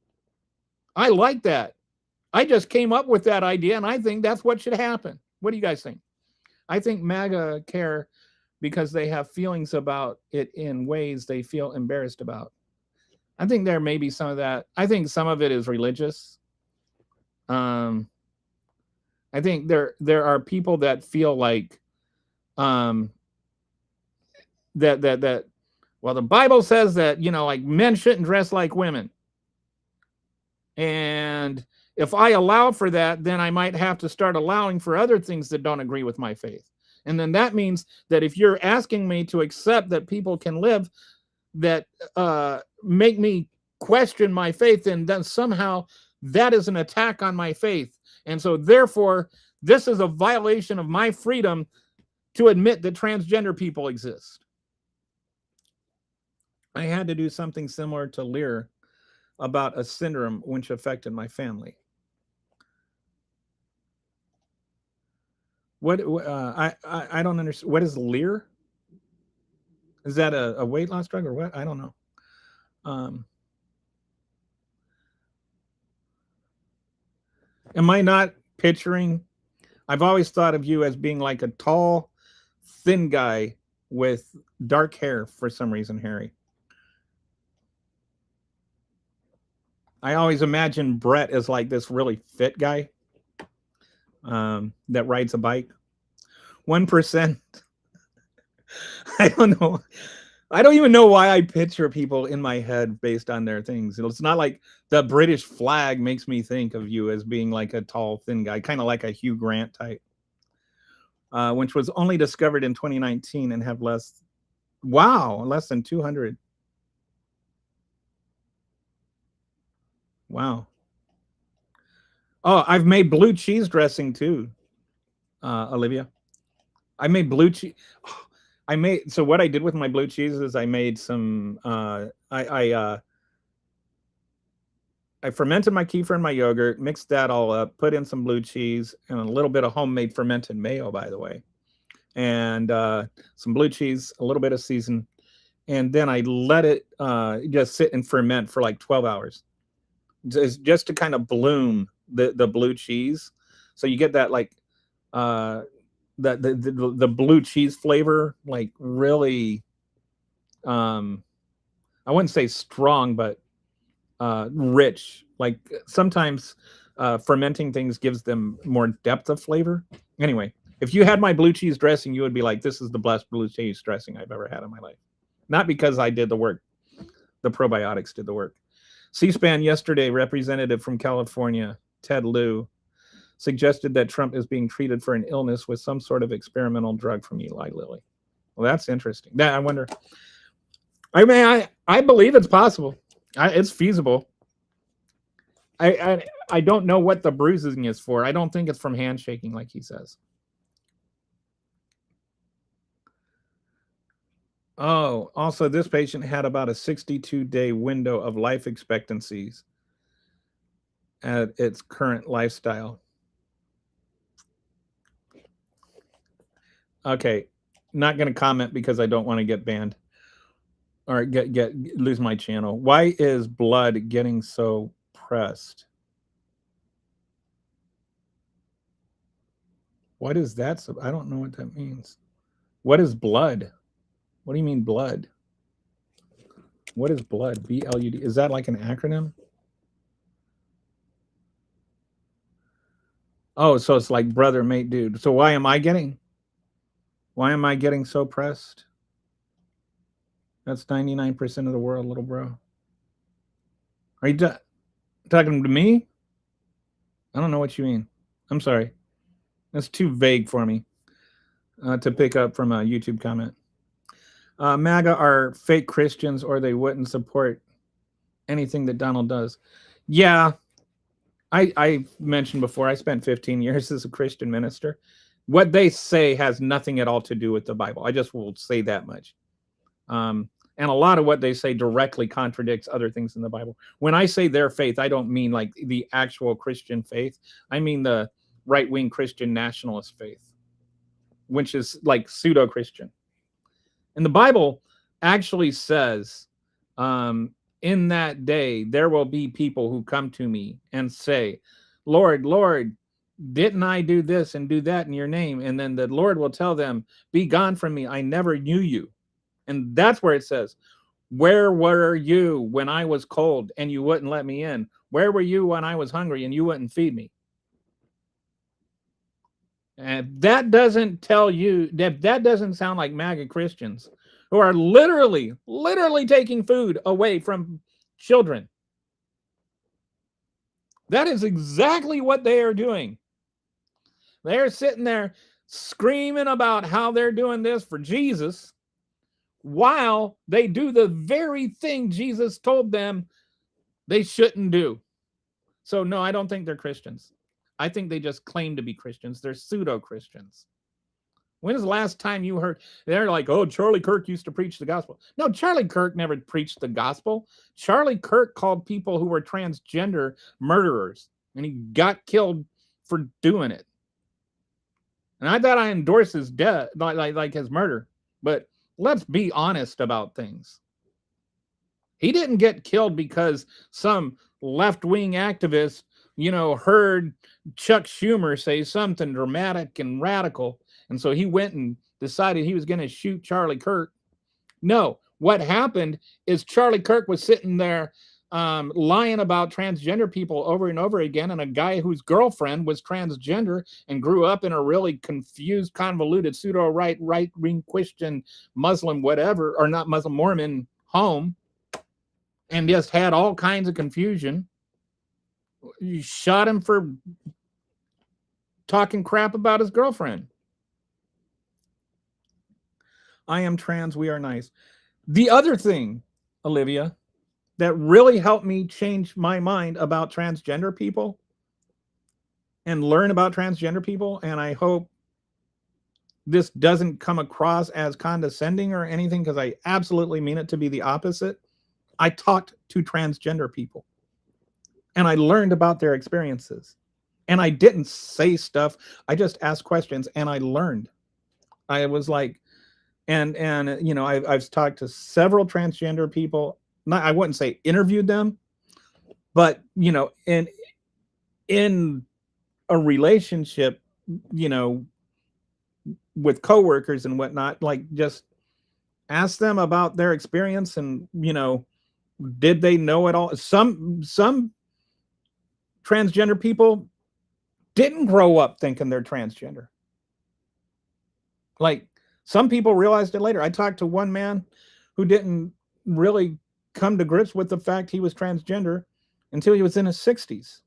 I like that. I just came up with that idea, and I think that's what should happen. What do you guys think? I think MAGA care because they have feelings about it in ways they feel embarrassed about. I think there may be some of that. I think some of it is religious. I think there are people that feel like that well, the Bible says that, like men shouldn't dress like women. And if I allow for that, then I might have to start allowing for other things that don't agree with my faith. And then that means that if you're asking me to accept that people can live that make me question my faith, then somehow that is an attack on my faith. And so therefore, this is a violation of my freedom to admit that transgender people exist. I had to do something similar to Lear about a syndrome which affected my family. What I don't understand. What is Lear? Is that a weight loss drug or what? I don't know. Am I not picturing? I've always thought of you as being like a tall, thin guy with dark hair for some reason, Harry. I always imagine Brett as like this really fit guy that rides a bike. 1%. I don't know. I don't even know why I picture people in my head based on their things. It's not like the British flag makes me think of you as being like a tall, thin guy, kind of like a Hugh Grant type, which was only discovered in 2019 and have less than 200. Wow. Oh, I've made blue cheese dressing too, Olivia. I made blue cheese. So what I did with my blue cheese is I made some. I fermented my kefir and my yogurt, mixed that all up, put in some blue cheese and a little bit of homemade fermented mayo, by the way, and some blue cheese, a little bit of season, and then I let it just sit and ferment for like 12 hours, just to kind of bloom the blue cheese, so you get that like the blue cheese flavor, like really, I wouldn't say strong, but rich. Like sometimes fermenting things gives them more depth of flavor. Anyway, if you had my blue cheese dressing, you would be like, this is the best blue cheese dressing I've ever had in my life. Not because I did the work. The probiotics did the work. C-SPAN yesterday, representative from California, Ted Lieu, suggested that Trump is being treated for an illness with some sort of experimental drug from Eli Lilly. Well, that's interesting. I wonder. I mean, I believe it's possible. It's feasible. I don't know what the bruising is for. I don't think it's from handshaking, like he says. Oh, also, this patient had about a 62-day window of life expectancies at its current lifestyle. Okay, not going to comment because I don't want to get banned or lose my channel. Why is blood getting so pressed? What is that? I don't know what that means. What is blood? What do you mean blood? What is blood? BLUD. Is that like an acronym? Oh, so it's like brother, mate, dude. So why am I getting so pressed? That's 99% of the world, little bro. Are you talking to me? I don't know what you mean. I'm sorry. That's too vague for me to pick up from a YouTube comment. MAGA are fake Christians or they wouldn't support anything that Donald does. Yeah, I mentioned before, I spent 15 years as a Christian minister. What they say has nothing at all to do with the Bible. I just will say that much. And a lot of what they say directly contradicts other things in the Bible. When I say their faith, I don't mean like the actual Christian faith. I mean the right-wing Christian nationalist faith, which is like pseudo-Christian. And the Bible actually says, in that day, there will be people who come to me and say, Lord, Lord, didn't I do this and do that in your name? And then the Lord will tell them, be gone from me. I never knew you. And that's where it says, where were you when I was cold and you wouldn't let me in? Where were you when I was hungry and you wouldn't feed me? And that doesn't tell you that doesn't sound like MAGA Christians who are literally taking food away from children. That is exactly what they are doing. They're sitting there screaming about how they're doing this for Jesus while they do the very thing Jesus told them they shouldn't do. So no, I don't think they're Christians. I think they just claim to be Christians. They're pseudo-Christians. When is the last time you heard, they're like, oh, Charlie Kirk used to preach the gospel. No, Charlie Kirk never preached the gospel. Charlie Kirk called people who were transgender murderers, and he got killed for doing it. And I thought I endorsed his death, like his murder. But let's be honest about things. He didn't get killed because some left-wing activist, heard Chuck Schumer say something dramatic and radical. And so he went and decided he was going to shoot Charlie Kirk. No, what happened is Charlie Kirk was sitting there lying about transgender people over and over again. And a guy whose girlfriend was transgender and grew up in a really confused, convoluted, pseudo right-wing Christian, Muslim, whatever, or not Muslim, Mormon home, and just had all kinds of confusion. You shot him for talking crap about his girlfriend. I am trans, we are nice. The other thing, Olivia, that really helped me change my mind about transgender people and learn about transgender people, and I hope this doesn't come across as condescending or anything, because I absolutely mean it to be the opposite. I talked to transgender people and I learned about their experiences, and I didn't say stuff. I just asked questions and I learned. I was like, and I've talked to several transgender people. I wouldn't say interviewed them, but in a relationship, with coworkers and whatnot, like just ask them about their experience and, did they know it all? Some transgender people didn't grow up thinking they're transgender. Like some people realized it later. I talked to one man who didn't really come to grips with the fact he was transgender until he was in his 60s.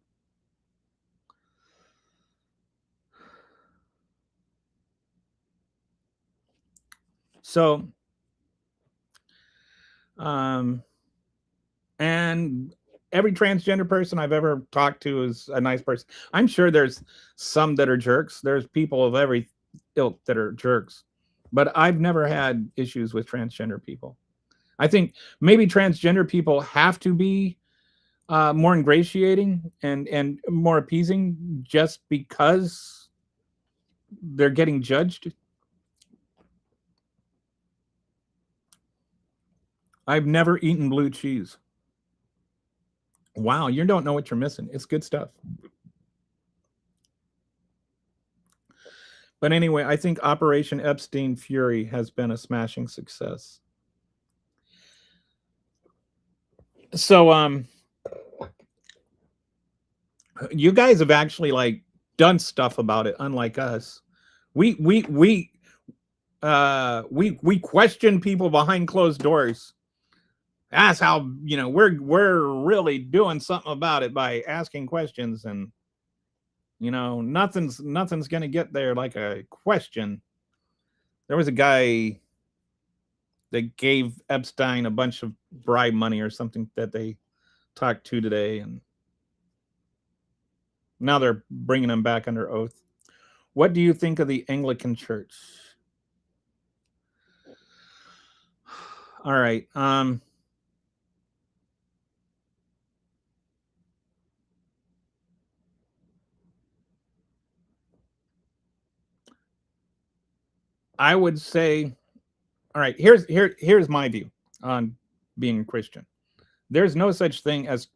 So, and every transgender person I've ever talked to is a nice person. I'm sure there's some that are jerks. There's people of every ilk that are jerks, but I've never had issues with transgender people. I think maybe transgender people have to be more ingratiating and more appeasing just because they're getting judged. I've never eaten blue cheese. Wow, you don't know what you're missing. It's good stuff. But anyway, I think Operation Epstein Fury has been a smashing success. So you guys have actually like done stuff about it, unlike us. We we question people behind closed doors. That's how we're really doing something about it by asking questions, and nothing's gonna get there like a question. There was a guy that gave Epstein a bunch of bribe money or something that they talked to today, and now they're bringing him back under oath. What do you think of the Anglican Church? All right. I would say, all right, here's my view on being a Christian. There's no such thing as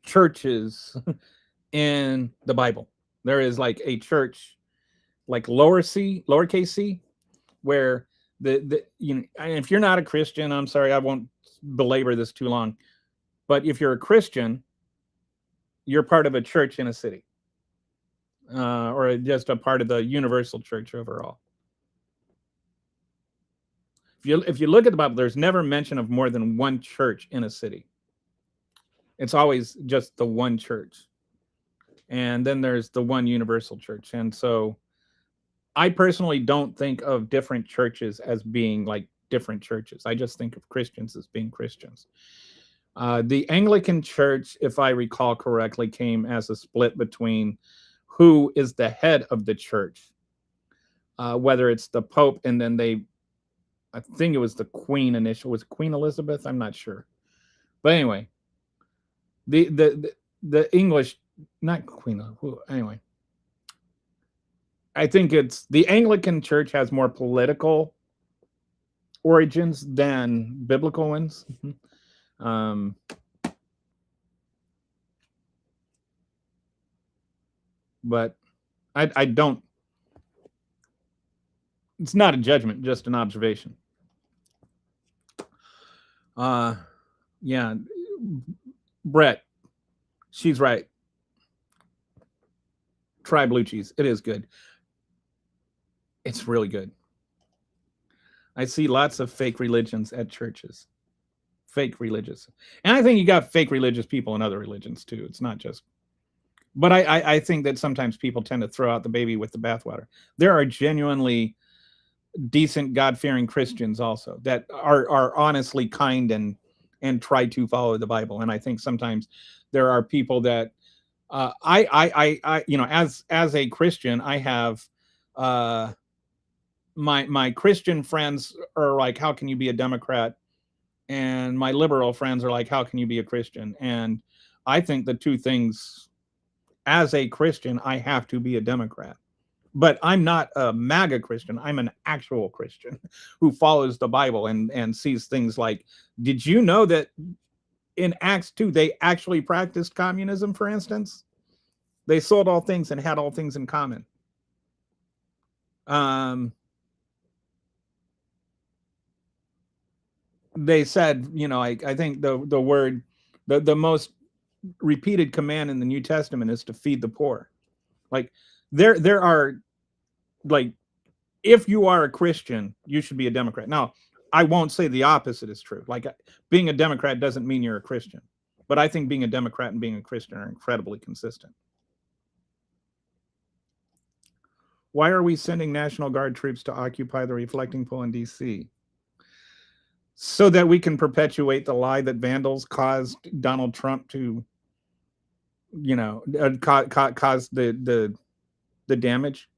churches in the Bible. There is like a church, like lowercase c, where and if you're not a Christian, I'm sorry, I won't belabor this too long. But if you're a Christian, you're part of a church in a city, or just a part of the universal church overall. If you look at the Bible, there's never mention of more than one church in a city. It's always just the one church. And then there's the one universal church. And so I personally don't think of different churches as being like different churches. I just think of Christians as being Christians. The Anglican Church, if I recall correctly, came as a split between who is the head of the church, whether it's the Pope, and then I think it was the Queen initial. Was it Queen Elizabeth? I'm not sure. But anyway, the English, not Queen. Anyway, I think it's the Anglican Church has more political origins than biblical ones. But I don't. It's not a judgment, just an observation. Yeah, Brett, she's right. Try blue cheese. It is good. It's really good. I see lots of fake religions at churches. Fake religious. And I think you got fake religious people in other religions too. It's not just. But I think that sometimes people tend to throw out the baby with the bathwater. There are genuinely decent God-fearing Christians also that are honestly kind and try to follow the Bible. And I think sometimes there are people that I as a Christian, I have my Christian friends are like, how can you be a Democrat? And my liberal friends are like, how can you be a Christian? And I think the two things, as a Christian, I have to be a Democrat. But I'm not a MAGA Christian. I'm an actual Christian who follows the Bible and sees things like, did you know that in Acts 2, they actually practiced communism, for instance? They sold all things and had all things in common. They said, I think the word, the most repeated command in the New Testament is to feed the poor. Like there are, like, if you are a Christian, you should be a Democrat. Now, I won't say the opposite is true. Like, being a Democrat doesn't mean you're a Christian, but I think being a Democrat and being a Christian are incredibly consistent. Why are we sending National Guard troops to occupy the reflecting pool in DC? So that we can perpetuate the lie that vandals caused Donald Trump to, cause the damage.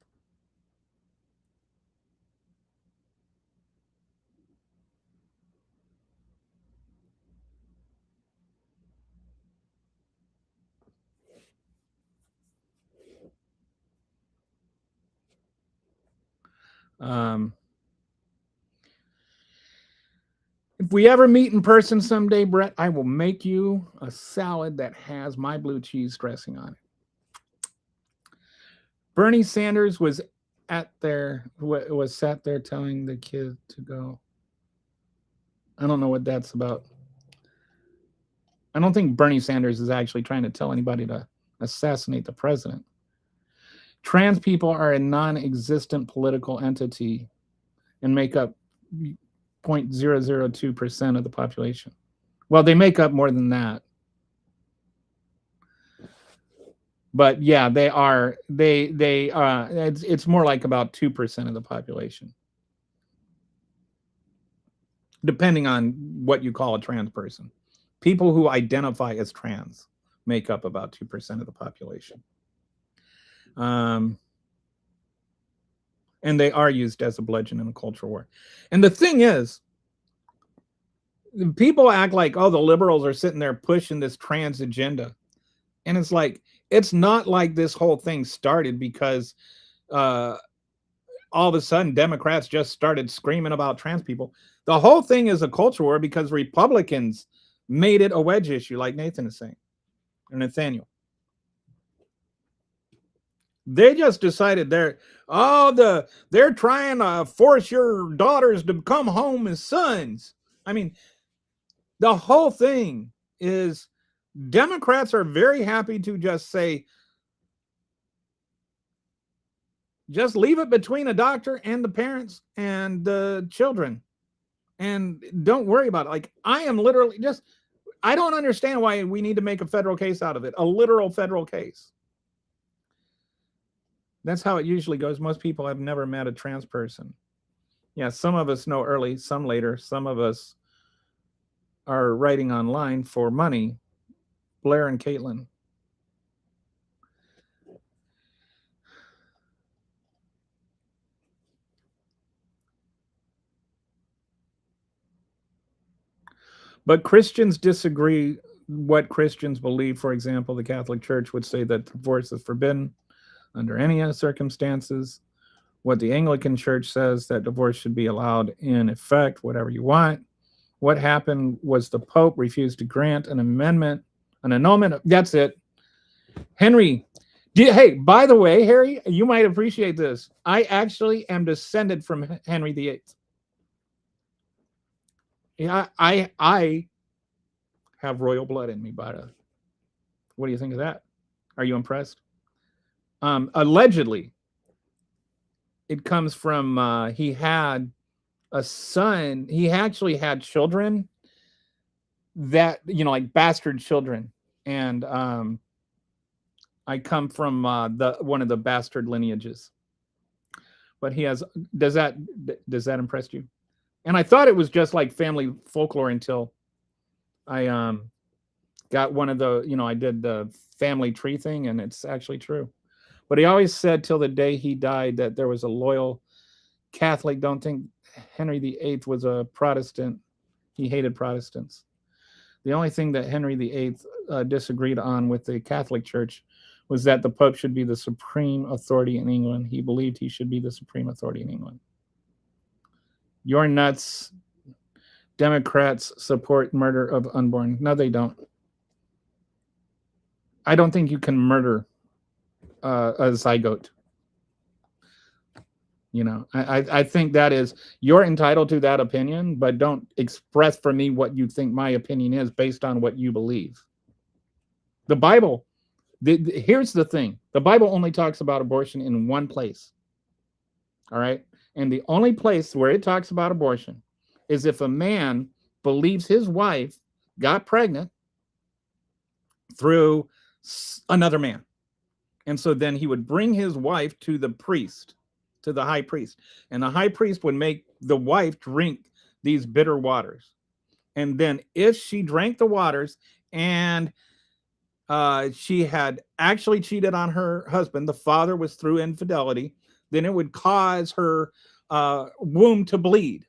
Um, if we ever meet in person someday, Brett, I will make you a salad that has my blue cheese dressing on it. Bernie Sanders was sat there telling the kid to go. I don't know what that's about. I don't think Bernie Sanders is actually trying to tell anybody to assassinate the president. Trans people are a non-existent political entity and make up 0.002% of the population. Well, they make up more than that. But yeah, they are. It's more like about 2% of the population, depending on what you call a trans person. People who identify as trans make up about 2% of the population. And they are used as a bludgeon in a culture war. And the thing is, people act like, oh, the liberals are sitting there pushing this trans agenda. And it's like, it's not like this whole thing started because all of a sudden Democrats just started screaming about trans people. The whole thing is a culture war because Republicans made it a wedge issue, like Nathan is saying, or Nathaniel. They just decided they're trying to force your daughters to come home as sons. I mean, the whole thing is Democrats are very happy to just say, just leave it between a doctor and the parents and the children, and don't worry about it. Like, I am literally just, I don't understand why we need to make a federal case out of it, a literal federal case. That's how it usually goes. Most people have never met a trans person. Yeah, some of us know early, some later. Some of us are writing online for money. Blair and Caitlin. But Christians disagree what Christians believe. For example, the Catholic Church would say that divorce is forbidden under any circumstances. What the Anglican Church says, that divorce should be allowed in effect, whatever you want. What happened was the Pope refused to grant an annulment. That's it. Henry, hey, by the way, Harry, you might appreciate this. I actually am descended from Henry VIII. Yeah, I have royal blood in me, but what do you think of that? Are you impressed? Allegedly, it comes from he had a son. He actually had children that, like bastard children, and I come from one of the bastard lineages. But he has. Does that impress you? And I thought it was just like family folklore until I got one of the, I did the family tree thing, and it's actually true. But he always said till the day he died that there was a loyal Catholic. Don't think Henry VIII was a Protestant. He hated Protestants. The only thing that Henry VIII disagreed on with the Catholic Church was that the Pope should be the supreme authority in England. He believed he should be the supreme authority in England. You're nuts. Democrats support murder of unborn. No, they don't. I don't think you can murder a zygote. I think that is, you're entitled to that opinion, but don't express for me what you think my opinion is based on what you believe. The Bible, here's the thing. The Bible only talks about abortion in one place. All right. And the only place where it talks about abortion is if a man believes his wife got pregnant through another man. And so then he would bring his wife to the priest, to the high priest. And the high priest would make the wife drink these bitter waters. And then if she drank the waters and she had actually cheated on her husband, the father was through infidelity, then it would cause her womb to bleed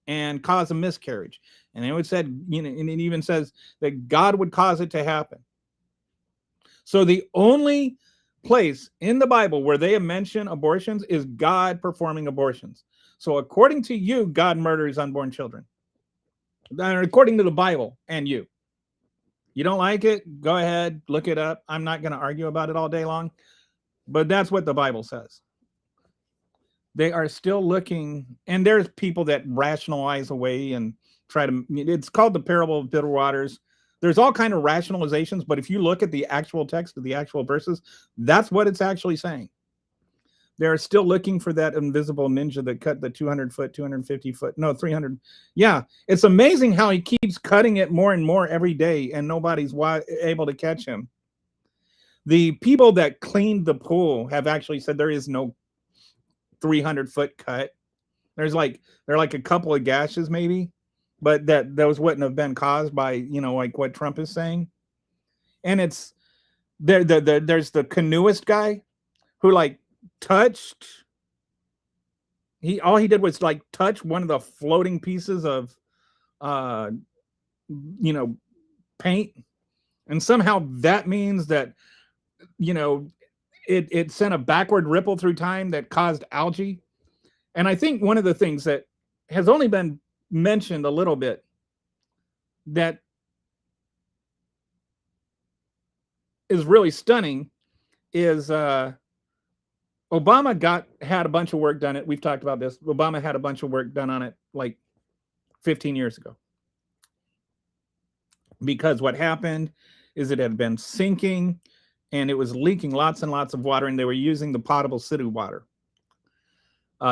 and cause a miscarriage. And it would said, and it even says that God would cause it to happen. So the only place in the Bible where they mention abortions is God performing abortions. So according to you, God murders unborn children. According to the Bible and you. You don't like it? Go ahead, look it up. I'm not going to argue about it all day long. But that's what the Bible says. They are still looking, and there's people that rationalize away and try to, it's called the parable of bitter waters. There's all kind of rationalizations, but if you look at the actual text of the actual verses, that's what it's actually saying. They're still looking for that invisible ninja that cut the 200-foot, 250-foot, no, 300. Yeah, it's amazing how he keeps cutting it more and more every day, and nobody's able to catch him. The people that cleaned the pool have actually said there is no 300-foot cut. There are like a couple of gashes maybe, but those wouldn't have been caused by, like what Trump is saying. And it's there's the canoeist guy who like touched, all he did was like touch one of the floating pieces of paint, and somehow that means that it sent a backward ripple through time that caused algae. And I think one of the things that has only been mentioned a little bit that is really stunning is Obama had a bunch of work done. We've talked about this. Obama had a bunch of work done on it like 15 years ago. Because what happened is it had been sinking and it was leaking lots and lots of water, and they were using the potable city water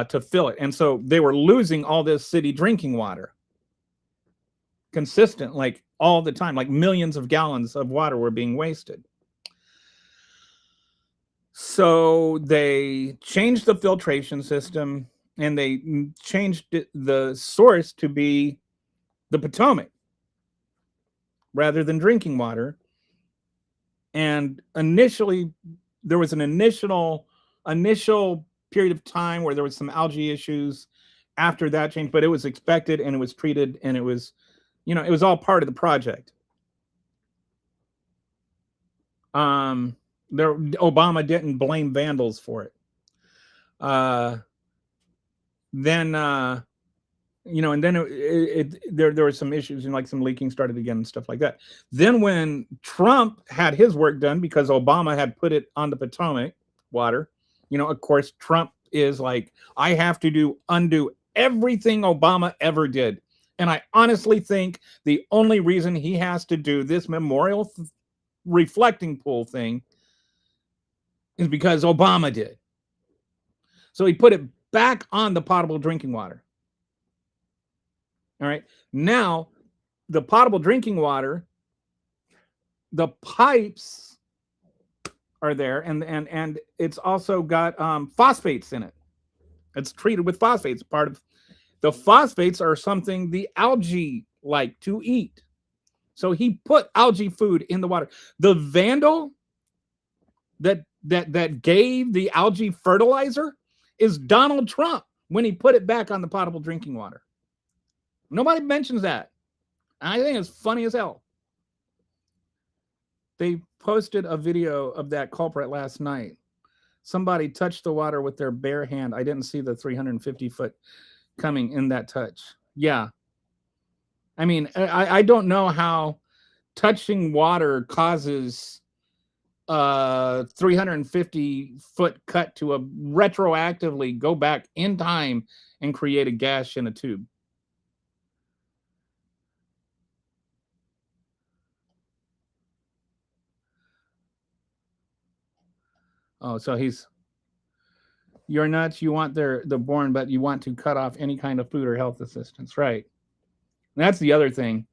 to fill it. And so they were losing all this city drinking water. Consistent, like all the time, like millions of gallons of water were being wasted. So they changed the filtration system and they changed the source to be the Potomac rather than drinking water. And initially, there was an initial period of time where there was some algae issues after that change, but it was expected and it was treated, and it was, it was all part of the project. Obama didn't blame vandals for it. Then there were some issues, and like some leaking started again and stuff like that. Then when Trump had his work done, because Obama had put it on the Potomac water, of course, Trump is like, I have to undo everything Obama ever did. And I honestly think the only reason he has to do this memorial reflecting pool thing is because Obama did. So he put it back on the potable drinking water. All right. Now, the potable drinking water, the pipes are there, and it's also got phosphates in it. It's treated with phosphates. Part of the phosphates are something the algae like to eat. So he put algae food in the water. The vandal that gave the algae fertilizer is Donald Trump when he put it back on the potable drinking water. Nobody mentions that. I think it's funny as hell. They posted a video of that culprit last night. Somebody touched the water with their bare hand. I didn't see the 350-foot coming in that touch. Yeah. I mean, I don't know how touching water causes 350-foot cut to retroactively go back in time and create a gash in a tube. Oh, so you're nuts. You want the born, but you want to cut off any kind of food or health assistance, right? And that's the other thing.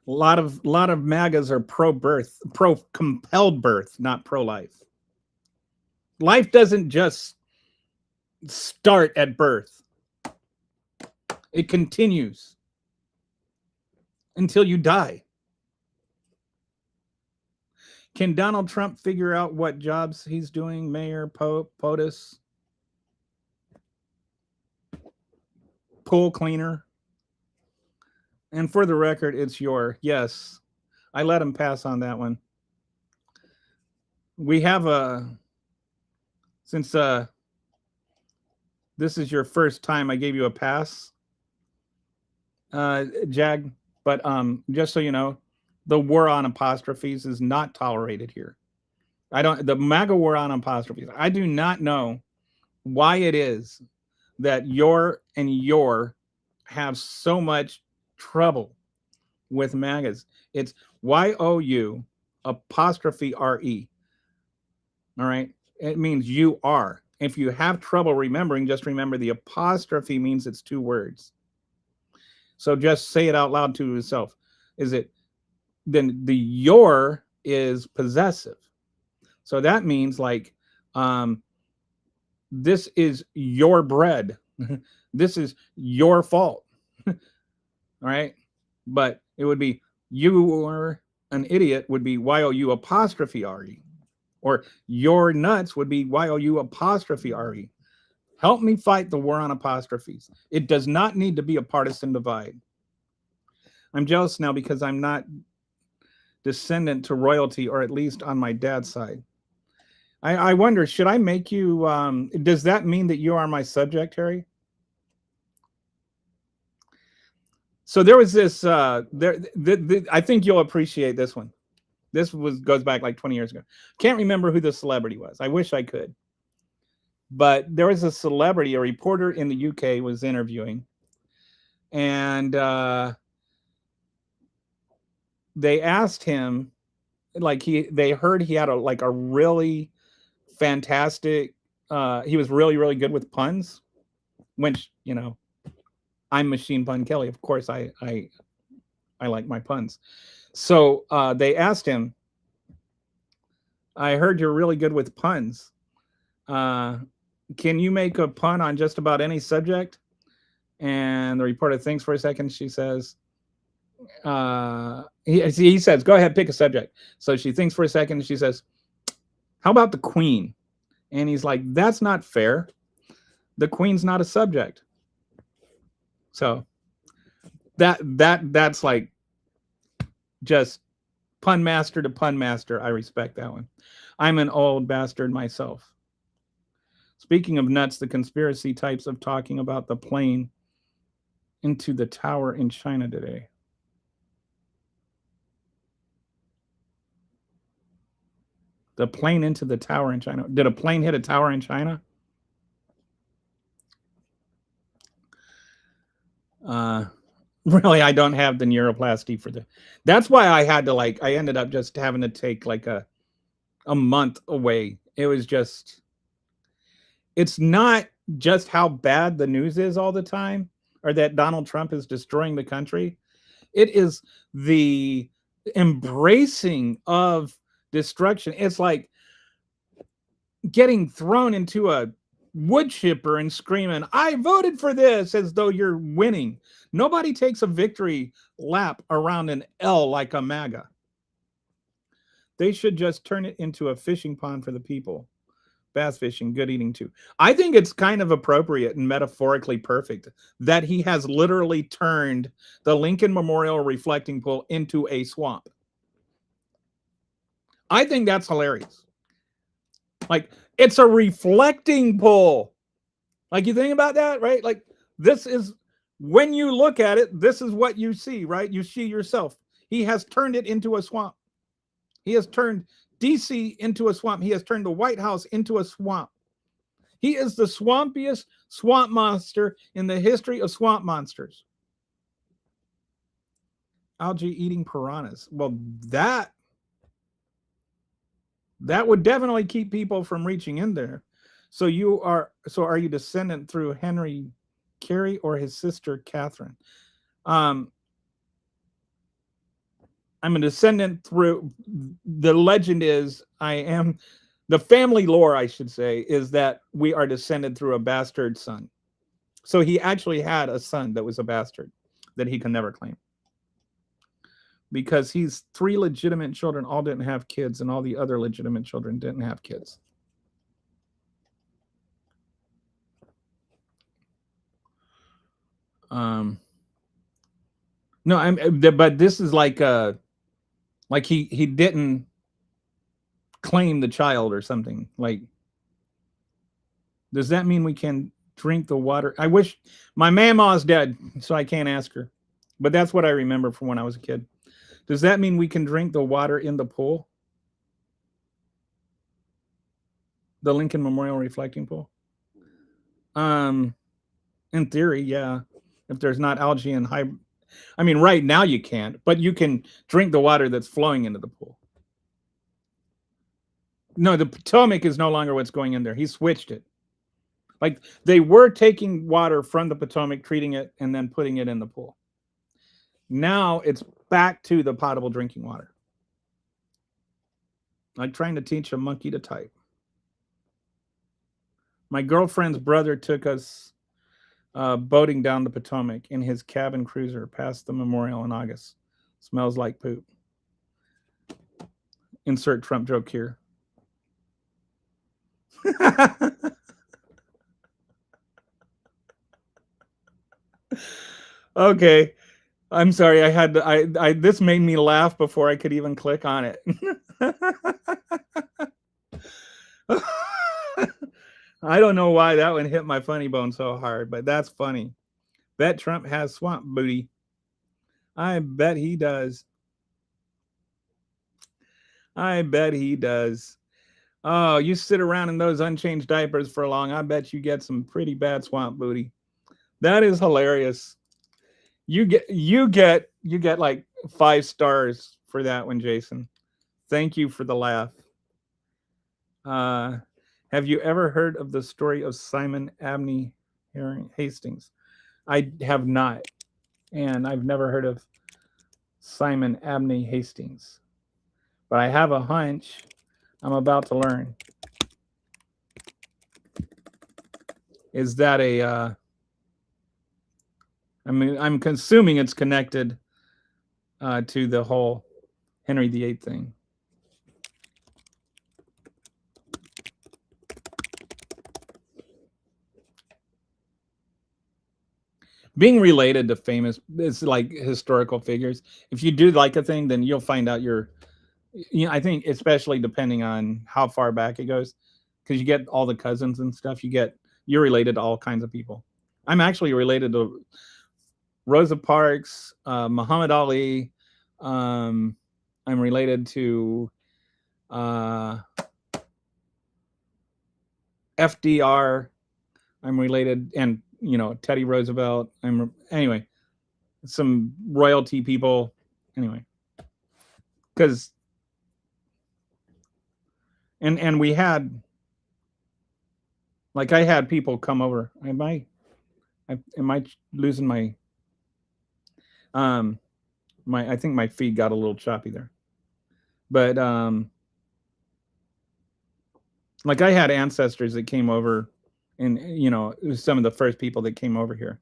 A lot of MAGAs are pro-birth, pro-compelled birth, not pro-life. Life doesn't just start at birth. It continues until you die. Can Donald Trump figure out what jobs he's doing? Mayor, POTUS, pool cleaner. And for the record, it's yes. I let him pass on that one. We have since this is your first time, I gave you a pass, Jag. But just so you know, the war on apostrophes is not tolerated here. The MAGA war on apostrophes. I do not know why it is that your have so much trouble with MAGAs. It's YOU apostrophe RE. All right. It means you are. If you have trouble remembering, just remember the apostrophe means it's two words. So just say it out loud to yourself. Then the your is possessive. So that means like, this is your bread. This is your fault. All right. But it would be you are an idiot would be YOU apostrophe RE. Or your nuts would be YOU apostrophe RE. Help me fight the war on apostrophes. It does not need to be a partisan divide. I'm jealous now because I'm not descendant to royalty, or at least on my dad's side. I wonder, should I make you, does that mean that you are my subject, Harry? So there was this, I think you'll appreciate this one. This goes back like 20 years ago. Can't remember who the celebrity was. I wish I could. But there was a celebrity, a reporter in the UK was interviewing. And they asked him, like they heard he had a really fantastic, he was really, really good with puns, which, you know, I'm Machine Pun Kelly. Of course, I like my puns. So they asked him, I heard you're really good with puns. Can you make a pun on just about any subject? And the reporter thinks for a second. She says, he says, go ahead, pick a subject. So she thinks for a second. And she says, how about the Queen? And he's like, that's not fair. The Queen's not a subject. So that's like just pun master to pun master. I respect that one. I'm an old bastard myself. Speaking of nuts, the conspiracy types of talking about the plane into the tower in China today. The plane into the tower in China. Did a plane hit a tower in China? Really, I don't have the neuroplasty for the. That's why I had to I ended up just having to take like a month away. It was just, it's not just how bad the news is all the time, or that Donald Trump is destroying the country. It is the embracing of destruction. It's like getting thrown into a wood chipper and screaming, I voted for this, as though you're winning. Nobody takes a victory lap around an L like a MAGA. They should just turn it into a fishing pond for the people. Bass fishing, good eating too. I think it's kind of appropriate and metaphorically perfect that he has literally turned the Lincoln Memorial reflecting pool into a swamp. I think that's hilarious. Like, it's a reflecting pool. Like, you think about that, right? Like, this is, when you look at it, this is what you see, right? You see yourself. He has turned it into a swamp. He has turned DC into a swamp. He has turned the White House into a swamp. He is the swampiest swamp monster in the history of swamp monsters. Algae eating piranhas. Well, that would definitely keep people from reaching in there. So are you descendant through Henry Carey or his sister Catherine? I'm a descendant through, the legend is the family lore, I should say, is that we are descended through a bastard son. So he actually had a son that was a bastard that he can never claim. Because he's 3 legitimate children, all didn't have kids, and all the other legitimate children didn't have kids. No, but this is like he didn't claim the child or something. Like, does that mean we can drink the water? I wish my mama's dead, so I can't ask her. But that's what I remember from when I was a kid. Does that mean we can drink the water in the pool? The Lincoln Memorial Reflecting Pool? In theory, yeah. If there's not algae and high, I mean, right now you can't, but you can drink the water that's flowing into the pool. No, the Potomac is no longer what's going in there. He switched it. Like, they were taking water from the Potomac, treating it, and then putting it in the pool. Now it's back to the potable drinking water. Like trying to teach a monkey to type. My girlfriend's brother took us boating down the Potomac in his cabin cruiser past the memorial in August. Smells like poop. Insert Trump joke here. Okay. I'm sorry. I had to, this made me laugh before I could even click on it. I don't know why that one hit my funny bone so hard, but that's funny. Bet Trump has swamp booty. I bet he does. I bet he does. Oh, you sit around in those unchanged diapers for long. I bet you get some pretty bad swamp booty. That is hilarious. You get like 5 stars for that one, Jason. Thank you for the laugh. Have you ever heard of the story of Simon Abney Hastings? I have not, and I've never heard of Simon Abney Hastings, but I have a hunch I'm about to learn. Is that a I'm assuming it's connected to the whole Henry VIII thing. Being related to famous, it's like historical figures. If you do like a thing, then you'll find out I think especially depending on how far back it goes, because you get all the cousins and stuff. You're related to all kinds of people. I'm actually related to Rosa Parks, Muhammad Ali. I'm related to FDR. I'm related, and Teddy Roosevelt. Anyway, some royalty people. Anyway, because and we had, like, I had people come over. Am I losing my I think my feed got a little choppy there. But like, I had ancestors that came over, and it was some of the first people that came over here.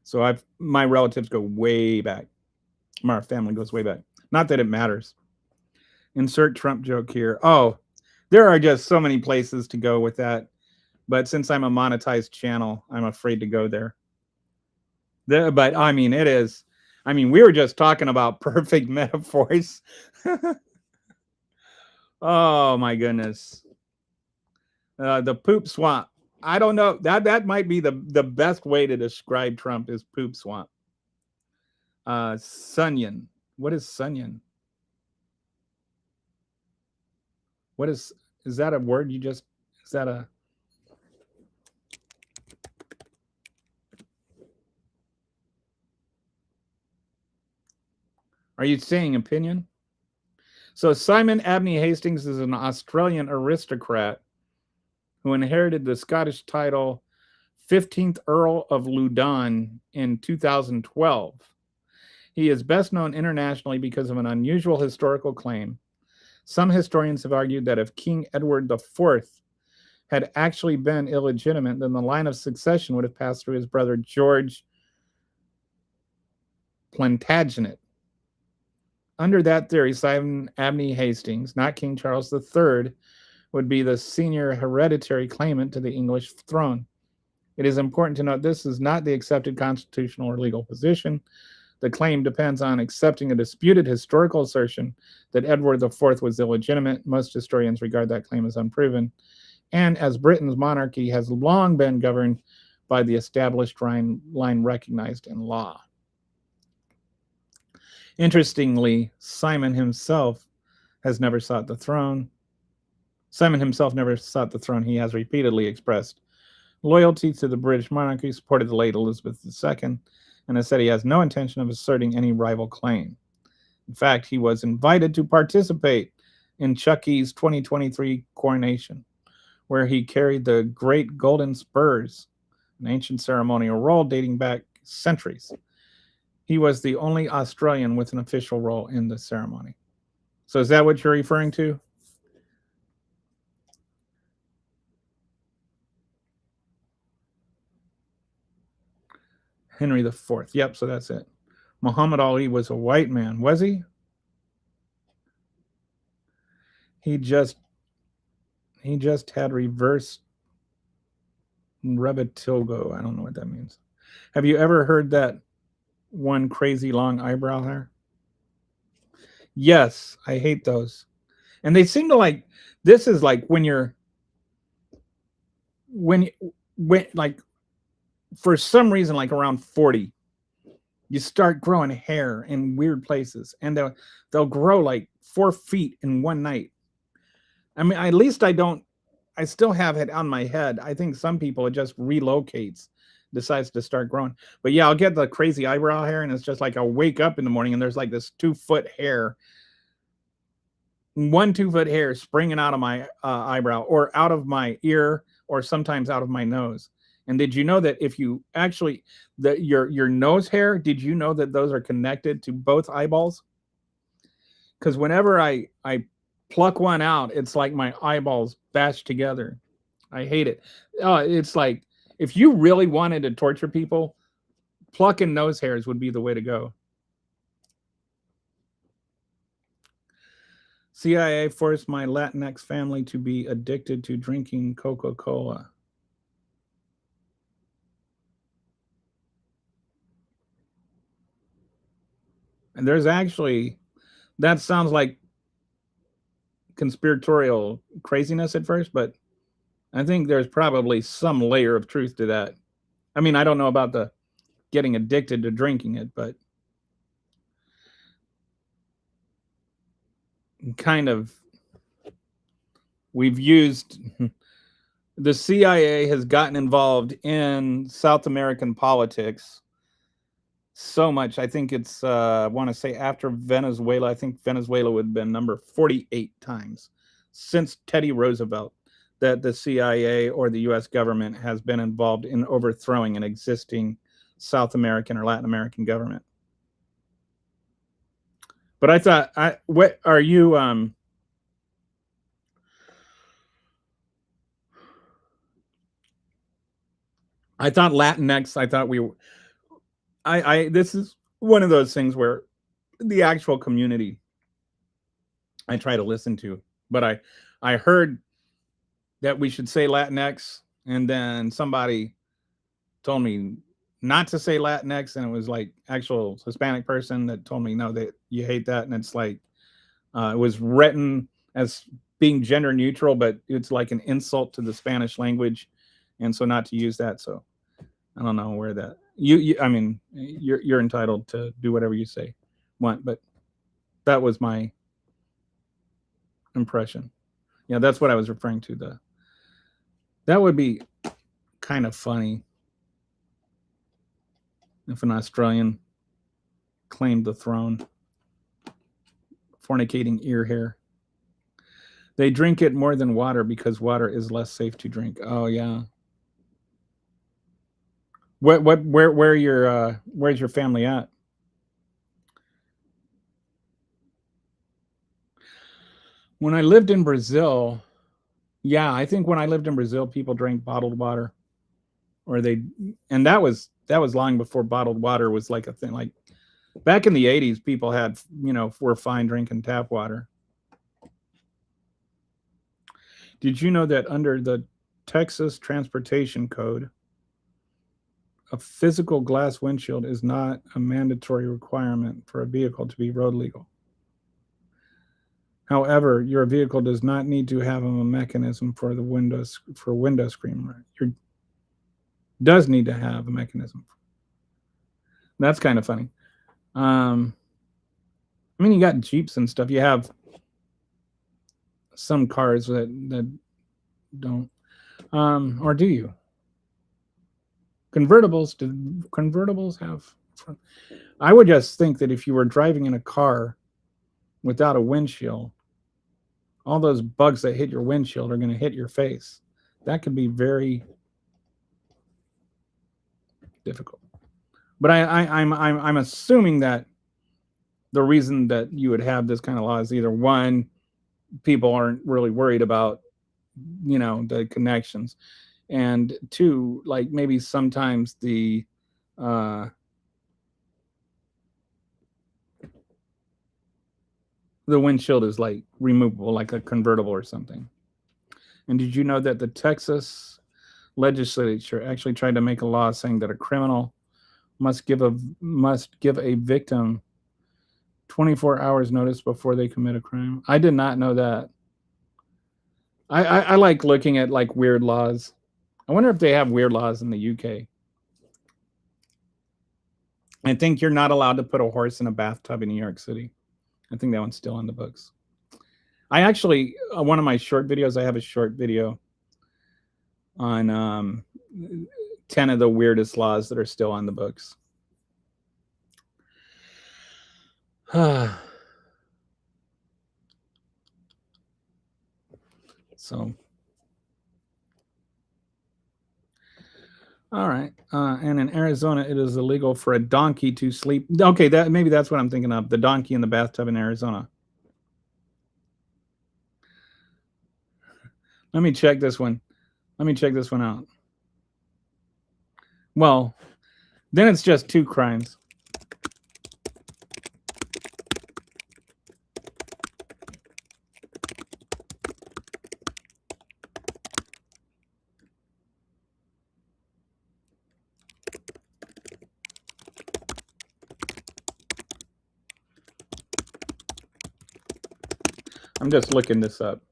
So my relatives go way back. My family goes way back. Not that it matters. Insert Trump joke here. Oh, there are just so many places to go with that. But since I'm a monetized channel, I'm afraid to go there. But I mean, it is. I mean, we were just talking about perfect metaphors. Oh my goodness. The poop swamp. I don't know. That might be the best way to describe Trump is poop swamp. Sunyan. What is Sunyan? What is that a word you just, is that a, are you saying opinion? So Simon Abney Hastings is an Australian aristocrat who inherited the Scottish title 15th Earl of Loudon in 2012. He is best known internationally because of an unusual historical claim. Some historians have argued that if King Edward IV had actually been illegitimate, then the line of succession would have passed through his brother George Plantagenet. Under that theory, Simon Abney Hastings, not King Charles III, would be the senior hereditary claimant to the English throne. It is important to note this is not the accepted constitutional or legal position. The claim depends on accepting a disputed historical assertion that Edward IV was illegitimate. Most historians regard that claim as unproven. And as Britain's monarchy has long been governed by the established line recognized in law. Interestingly, Simon himself never sought the throne. He has repeatedly expressed loyalty to the British monarchy, supported the late Elizabeth II, and has said he has no intention of asserting any rival claim. In fact, he was invited to participate in Chucky's 2023 coronation, where he carried the great golden spurs, an ancient ceremonial role dating back centuries. He was the only Australian with an official role in the ceremony. So is that what you're referring to? Henry IV. Yep, so that's it. Muhammad Ali was a white man, was he? He just had reverse rebetilgo. I don't know what that means. Have you ever heard that one crazy long eyebrow hair? Yes, I hate those. And they seem to like, this is like when like for some reason, like around 40, you start growing hair in weird places, and they'll grow like 4 feet in one night. I mean, at least I still have it on my head. I think some people, it just relocates, decides to start growing. But yeah, I'll get the crazy eyebrow hair, and it's just like I'll wake up in the morning and there's like this 2-foot hair, 2-foot hair springing out of my eyebrow or out of my ear or sometimes out of my nose. And did you know that if you actually, your nose hair, did you know that those are connected to both eyeballs? Because whenever I pluck one out, it's like my eyeballs bashed together. I hate it. It's like, if you really wanted to torture people, plucking nose hairs would be the way to go. CIA forced my Latinx family to be addicted to drinking Coca-Cola. And there's actually, that sounds like conspiratorial craziness at first, but I think there's probably some layer of truth to that. I mean, I don't know about the getting addicted to drinking it, but kind of, we've used, the CIA has gotten involved in South American politics so much. I think it's, I want to say after Venezuela, I think Venezuela would have been number 48 times since Teddy Roosevelt that the CIA or the US government has been involved in overthrowing an existing South American or Latin American government. But I thought, what are you, I thought Latinx, I thought this is one of those things where the actual community I try to listen to, but I heard that we should say Latinx, and then somebody told me not to say Latinx, and it was like actual Hispanic person that told me no, that you hate that, and it's like it was written as being gender neutral, but it's like an insult to the Spanish language, and so not to use that. So I don't know where that I mean, you're entitled to do whatever you want, but that was my impression. Yeah, that's what I was referring to. That would be kind of funny if an Australian claimed the throne. Fornicating ear hair. They drink it more than water because water is less safe to drink. Oh yeah. Where's your family at? When I lived in Brazil, yeah, I think when I lived in Brazil, people drank bottled water, or and that was long before bottled water was like a thing. Like back in the 80s, people had, were fine drinking tap water. Did you know that under the Texas Transportation Code, a physical glass windshield is not a mandatory requirement for a vehicle to be road legal? However, your vehicle does not need to have a mechanism for the window screen. Your does need to have a mechanism. That's kind of funny. I mean, you got Jeeps and stuff. You have some cars that don't, or do you? Convertibles? Do convertibles have? I would just think that if you were driving in a car without a windshield, all those bugs that hit your windshield are going to hit your face. That could be very difficult. But I'm assuming that the reason that you would have this kind of law is either one, people aren't really worried about, the connections, and two, like maybe sometimes the windshield is like removable, like a convertible or something. And did you know that the Texas legislature actually tried to make a law saying that a criminal must give a victim 24 hours notice before they commit a crime? I did not know that. I like looking at like weird laws. I wonder if they have weird laws in the UK. I think you're not allowed to put a horse in a bathtub in New York City. I think that one's still on the books. I actually, one of my short videos, I have a short video on 10 of the weirdest laws that are still on the books. So, all right. And in Arizona, it is illegal for a donkey to sleep. Okay, maybe that's what I'm thinking of. The donkey in the bathtub in Arizona. Let me check this one. Out. Well, then it's just 2 crimes. I'm just looking this up.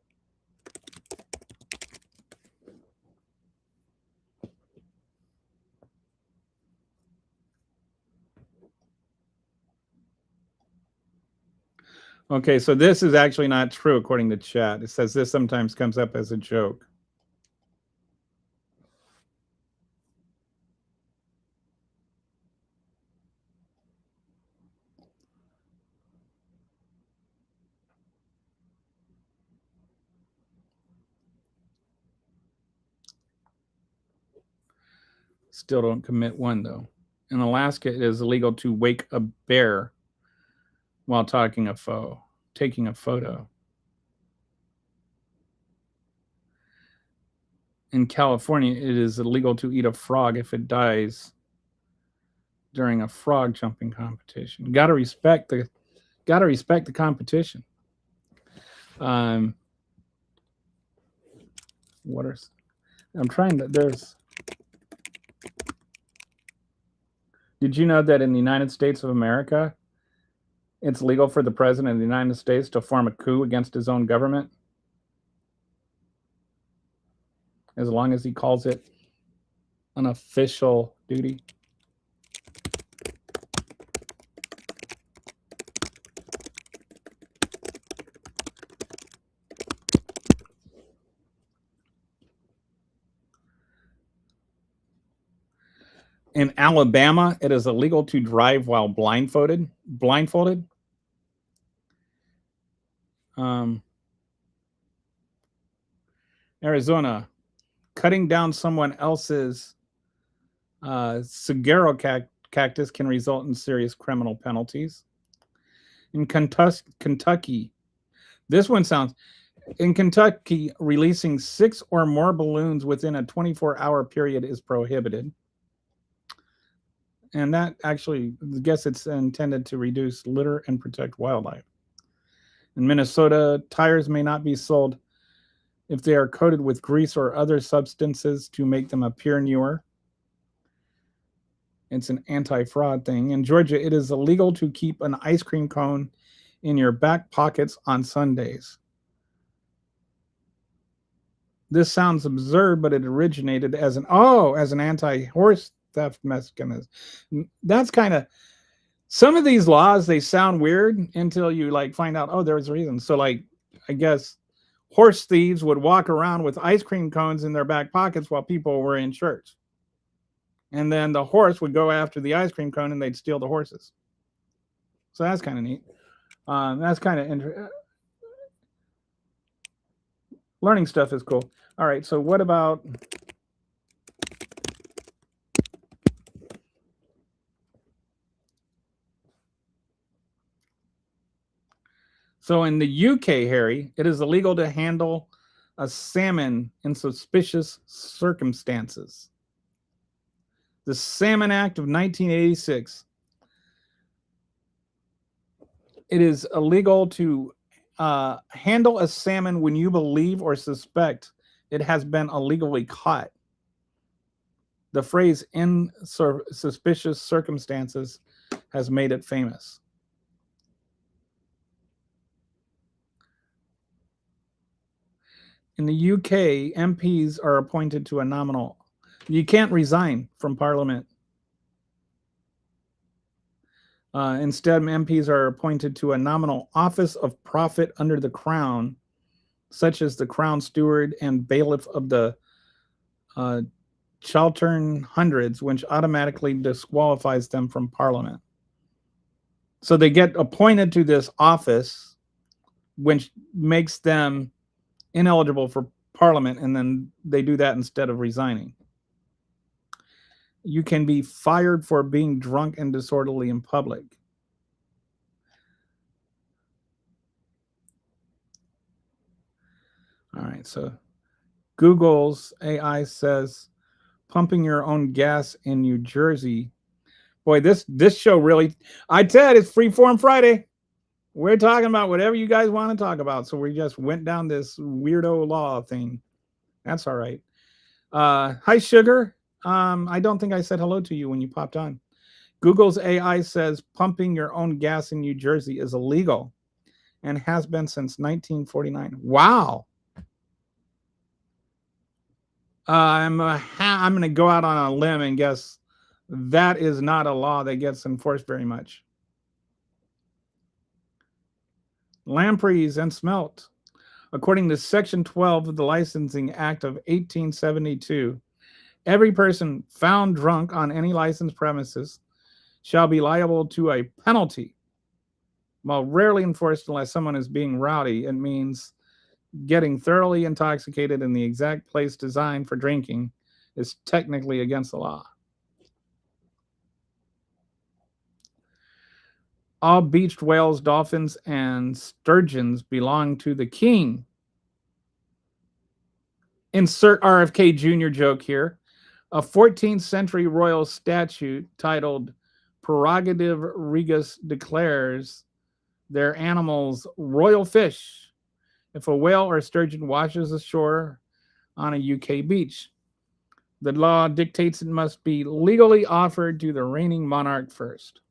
Okay, so this is actually not true according to chat. It says this sometimes comes up as a joke. Still don't commit one, though. In Alaska, it is illegal to wake a bear while taking a photo. In California, it is illegal to eat a frog if it dies during a frog jumping competition. Gotta respect the competition. I'm trying to. Did you know that in the United States of America, it's legal for the president of the United States to form a coup against his own government, as long as he calls it an official duty? In Alabama, it is illegal to drive while blindfolded. Arizona, cutting down someone else's saguaro cactus can result in serious criminal penalties. In Kentucky, this one sounds. In Kentucky, releasing 6 or more balloons within a 24-hour period is prohibited. And that actually, I guess it's intended to reduce litter and protect wildlife. In Minnesota, tires may not be sold if they are coated with grease or other substances to make them appear newer. It's an anti-fraud thing. In Georgia, it is illegal to keep an ice cream cone in your back pockets on Sundays. This sounds absurd, but it originated as an anti-horse theft mechanism. That's kind of, some of these laws, they sound weird until you like find out, oh, there's a reason. So like, I guess horse thieves would walk around with ice cream cones in their back pockets while people were in church. And then the horse would go after the ice cream cone and they'd steal the horses. So that's kind of neat. That's kind of interesting. Learning stuff is cool. All right, so what about... So in the UK, Harry, it is illegal to handle a salmon in suspicious circumstances. The Salmon Act of 1986. It is illegal to handle a salmon when you believe or suspect it has been illegally caught. The phrase "in suspicious circumstances" has made it famous. In the UK, MPs are appointed to a nominal. You can't resign from Parliament. Instead, MPs are appointed to a nominal office of profit under the Crown, such as the Crown Steward and Bailiff of the Chiltern Hundreds, which automatically disqualifies them from Parliament. So they get appointed to this office, which makes them ineligible for Parliament, and then they do that instead of resigning. You can be fired for being drunk and disorderly in public. All right, so Google's AI says pumping your own gas in New Jersey. Boy, this show really, I tell you, it's Freeform Friday. We're talking about whatever you guys want to talk about. So we just went down this weirdo law thing. That's all right. Hi, Sugar. I don't think I said hello to you when you popped on. Google's AI says pumping your own gas in New Jersey is illegal and has been since 1949. Wow. I'm going to go out on a limb and guess that is not a law that gets enforced very much. Lampreys and smelt. According to Section 12 of the Licensing Act of 1872, every person found drunk on any licensed premises shall be liable to a penalty. While rarely enforced unless someone is being rowdy, it means getting thoroughly intoxicated in the exact place designed for drinking is technically against the law. All beached whales, dolphins, and sturgeons belong to the king. Insert RFK Jr. joke here. A 14th century royal statute titled Prerogative Regus declares their animals royal fish if a whale or sturgeon washes ashore on a UK beach. The law dictates it must be legally offered to the reigning monarch first.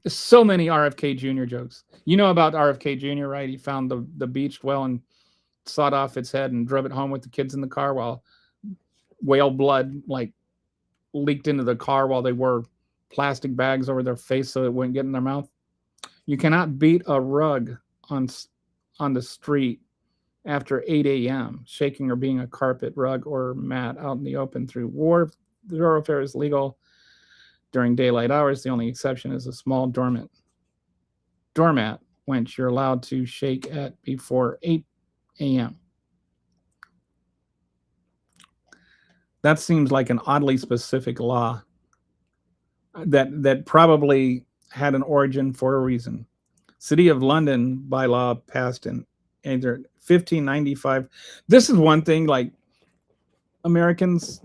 So many RFK Jr. jokes. You know about RFK Jr., right? He found the beached whale and sawed off its head and drove it home with the kids in the car while whale blood like leaked into the car while they wore plastic bags over their face so it wouldn't get in their mouth. You cannot beat a rug on the street after 8 a.m. Shaking or being a carpet, rug, or mat out in the open through thoroughfare is legal during daylight hours. The only exception is a small doormat, which you're allowed to shake at before 8 a.m. That seems like an oddly specific law that probably had an origin for a reason. City of London bylaw passed in either 1595. This is one thing, like, Americans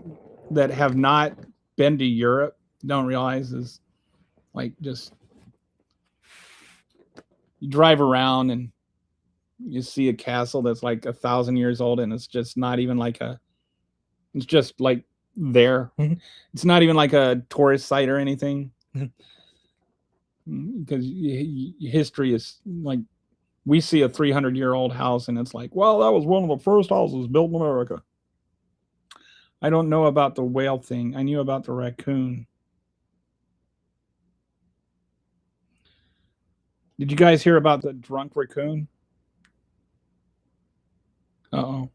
that have not been to Europe don't realize is, like, just you drive around and you see a castle that's like 1,000 years old, and it's just not even like it's just like there. It's not even like a tourist site or anything. Because history is like, we see a 300-year-old house and it's like, well, that was one of the first houses built in America. I don't know about the whale thing. I knew about the raccoon. Did you guys hear about the drunk raccoon? Uh-oh.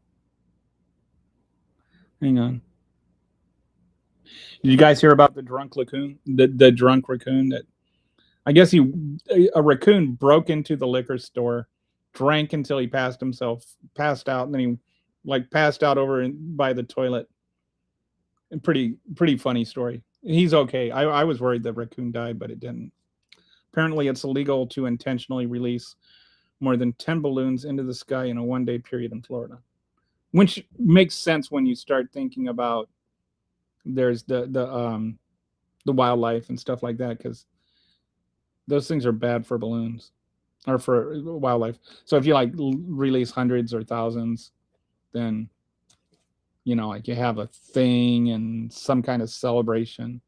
Hang on. Did you guys hear about the drunk raccoon? The drunk raccoon that, I guess a raccoon broke into the liquor store, drank until he passed out, and then he like passed out over by the toilet. And pretty funny story. He's okay. I was worried the raccoon died, but it didn't. Apparently, it's illegal to intentionally release more than 10 balloons into the sky in a one-day period in Florida, which makes sense when you start thinking about there's the wildlife and stuff like that, because those things are bad for balloons or for wildlife. So if you like release hundreds or thousands, then like you have a thing and some kind of celebration.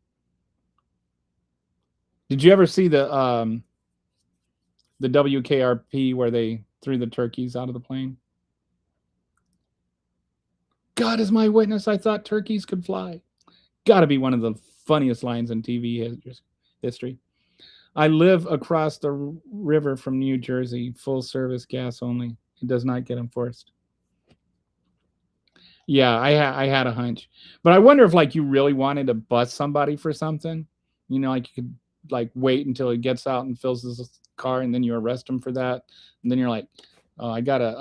Did you ever see the WKRP where they threw the turkeys out of the plane? God is my witness, I thought turkeys could fly. Got to be one of the funniest lines in TV history. I live across the river from New Jersey, full service gas only. It does not get enforced. Yeah, I had a hunch. But I wonder if, like, you really wanted to bust somebody for something. Like you could like wait until he gets out and fills his car, and then you arrest him for that. And then you're like, oh, I gotta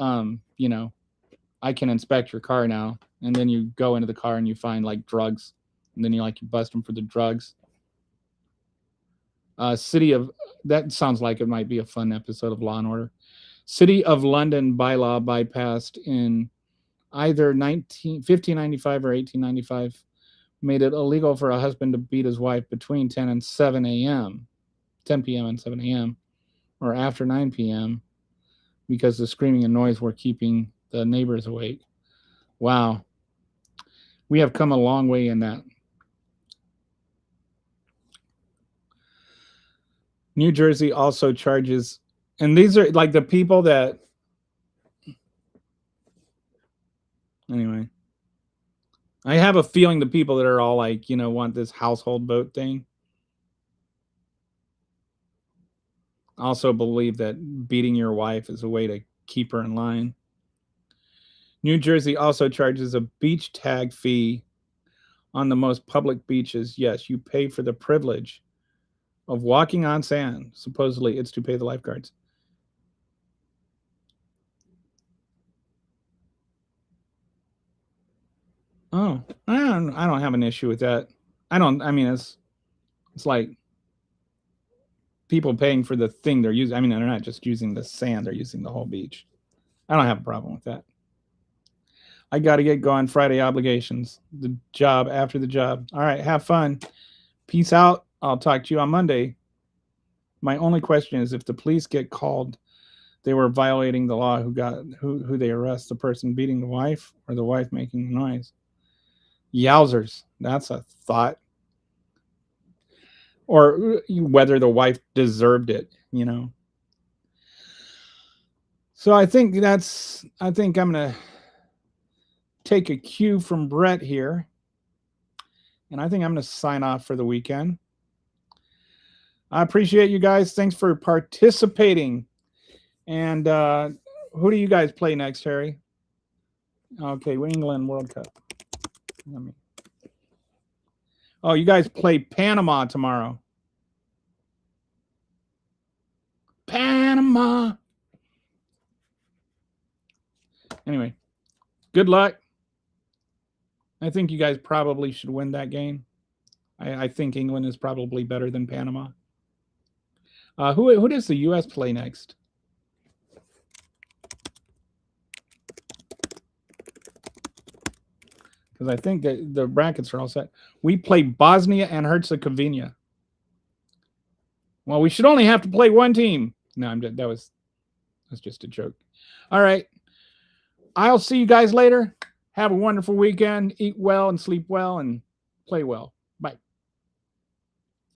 I can inspect your car now. And then you go into the car and you find like drugs. And then you bust him for the drugs. That sounds like it might be a fun episode of Law and Order. City of London bylaw bypassed in either 1595 or 1895 made it illegal for a husband to beat his wife between 10 and 7 a.m., 10 p.m. and 7 a.m., or after 9 p.m. because the screaming and noise were keeping the neighbors awake. Wow. We have come a long way in that. New Jersey also charges, and these are like the people that, anyway, I have a feeling the people that are all like, want this household vote thing also believe that beating your wife is a way to keep her in line. New Jersey also charges a beach tag fee on the most public beaches. Yes, you pay for the privilege of walking on sand. Supposedly, it's to pay the lifeguards. Oh, I don't have an issue with that. It's like people paying for the thing they're using. They're not just using the sand, they're using the whole beach. I don't have a problem with that. I got to get going. Friday obligations. The job after the job. All right, have fun. Peace out. I'll talk to you on Monday. My only question is, if the police get called, they were violating the law. Who they arrest? The person beating the wife or the wife making the noise? Yowzers. That's a thought. Or whether the wife deserved it, So I think I'm going to take a cue from Brett here. And I think I'm going to sign off for the weekend. I appreciate you guys. Thanks for participating. And who do you guys play next, Harry? Okay, England World Cup. Oh, you guys play Panama tomorrow. Panama. Anyway, good luck. I think you guys probably should win that game. I think England is probably better than Panama. Who does the U.S. play next? Because I think that the brackets are all set. We play Bosnia and Herzegovina. Well, we should only have to play one team. No, that's just a joke. All right. I'll see you guys later. Have a wonderful weekend. Eat well and sleep well and play well.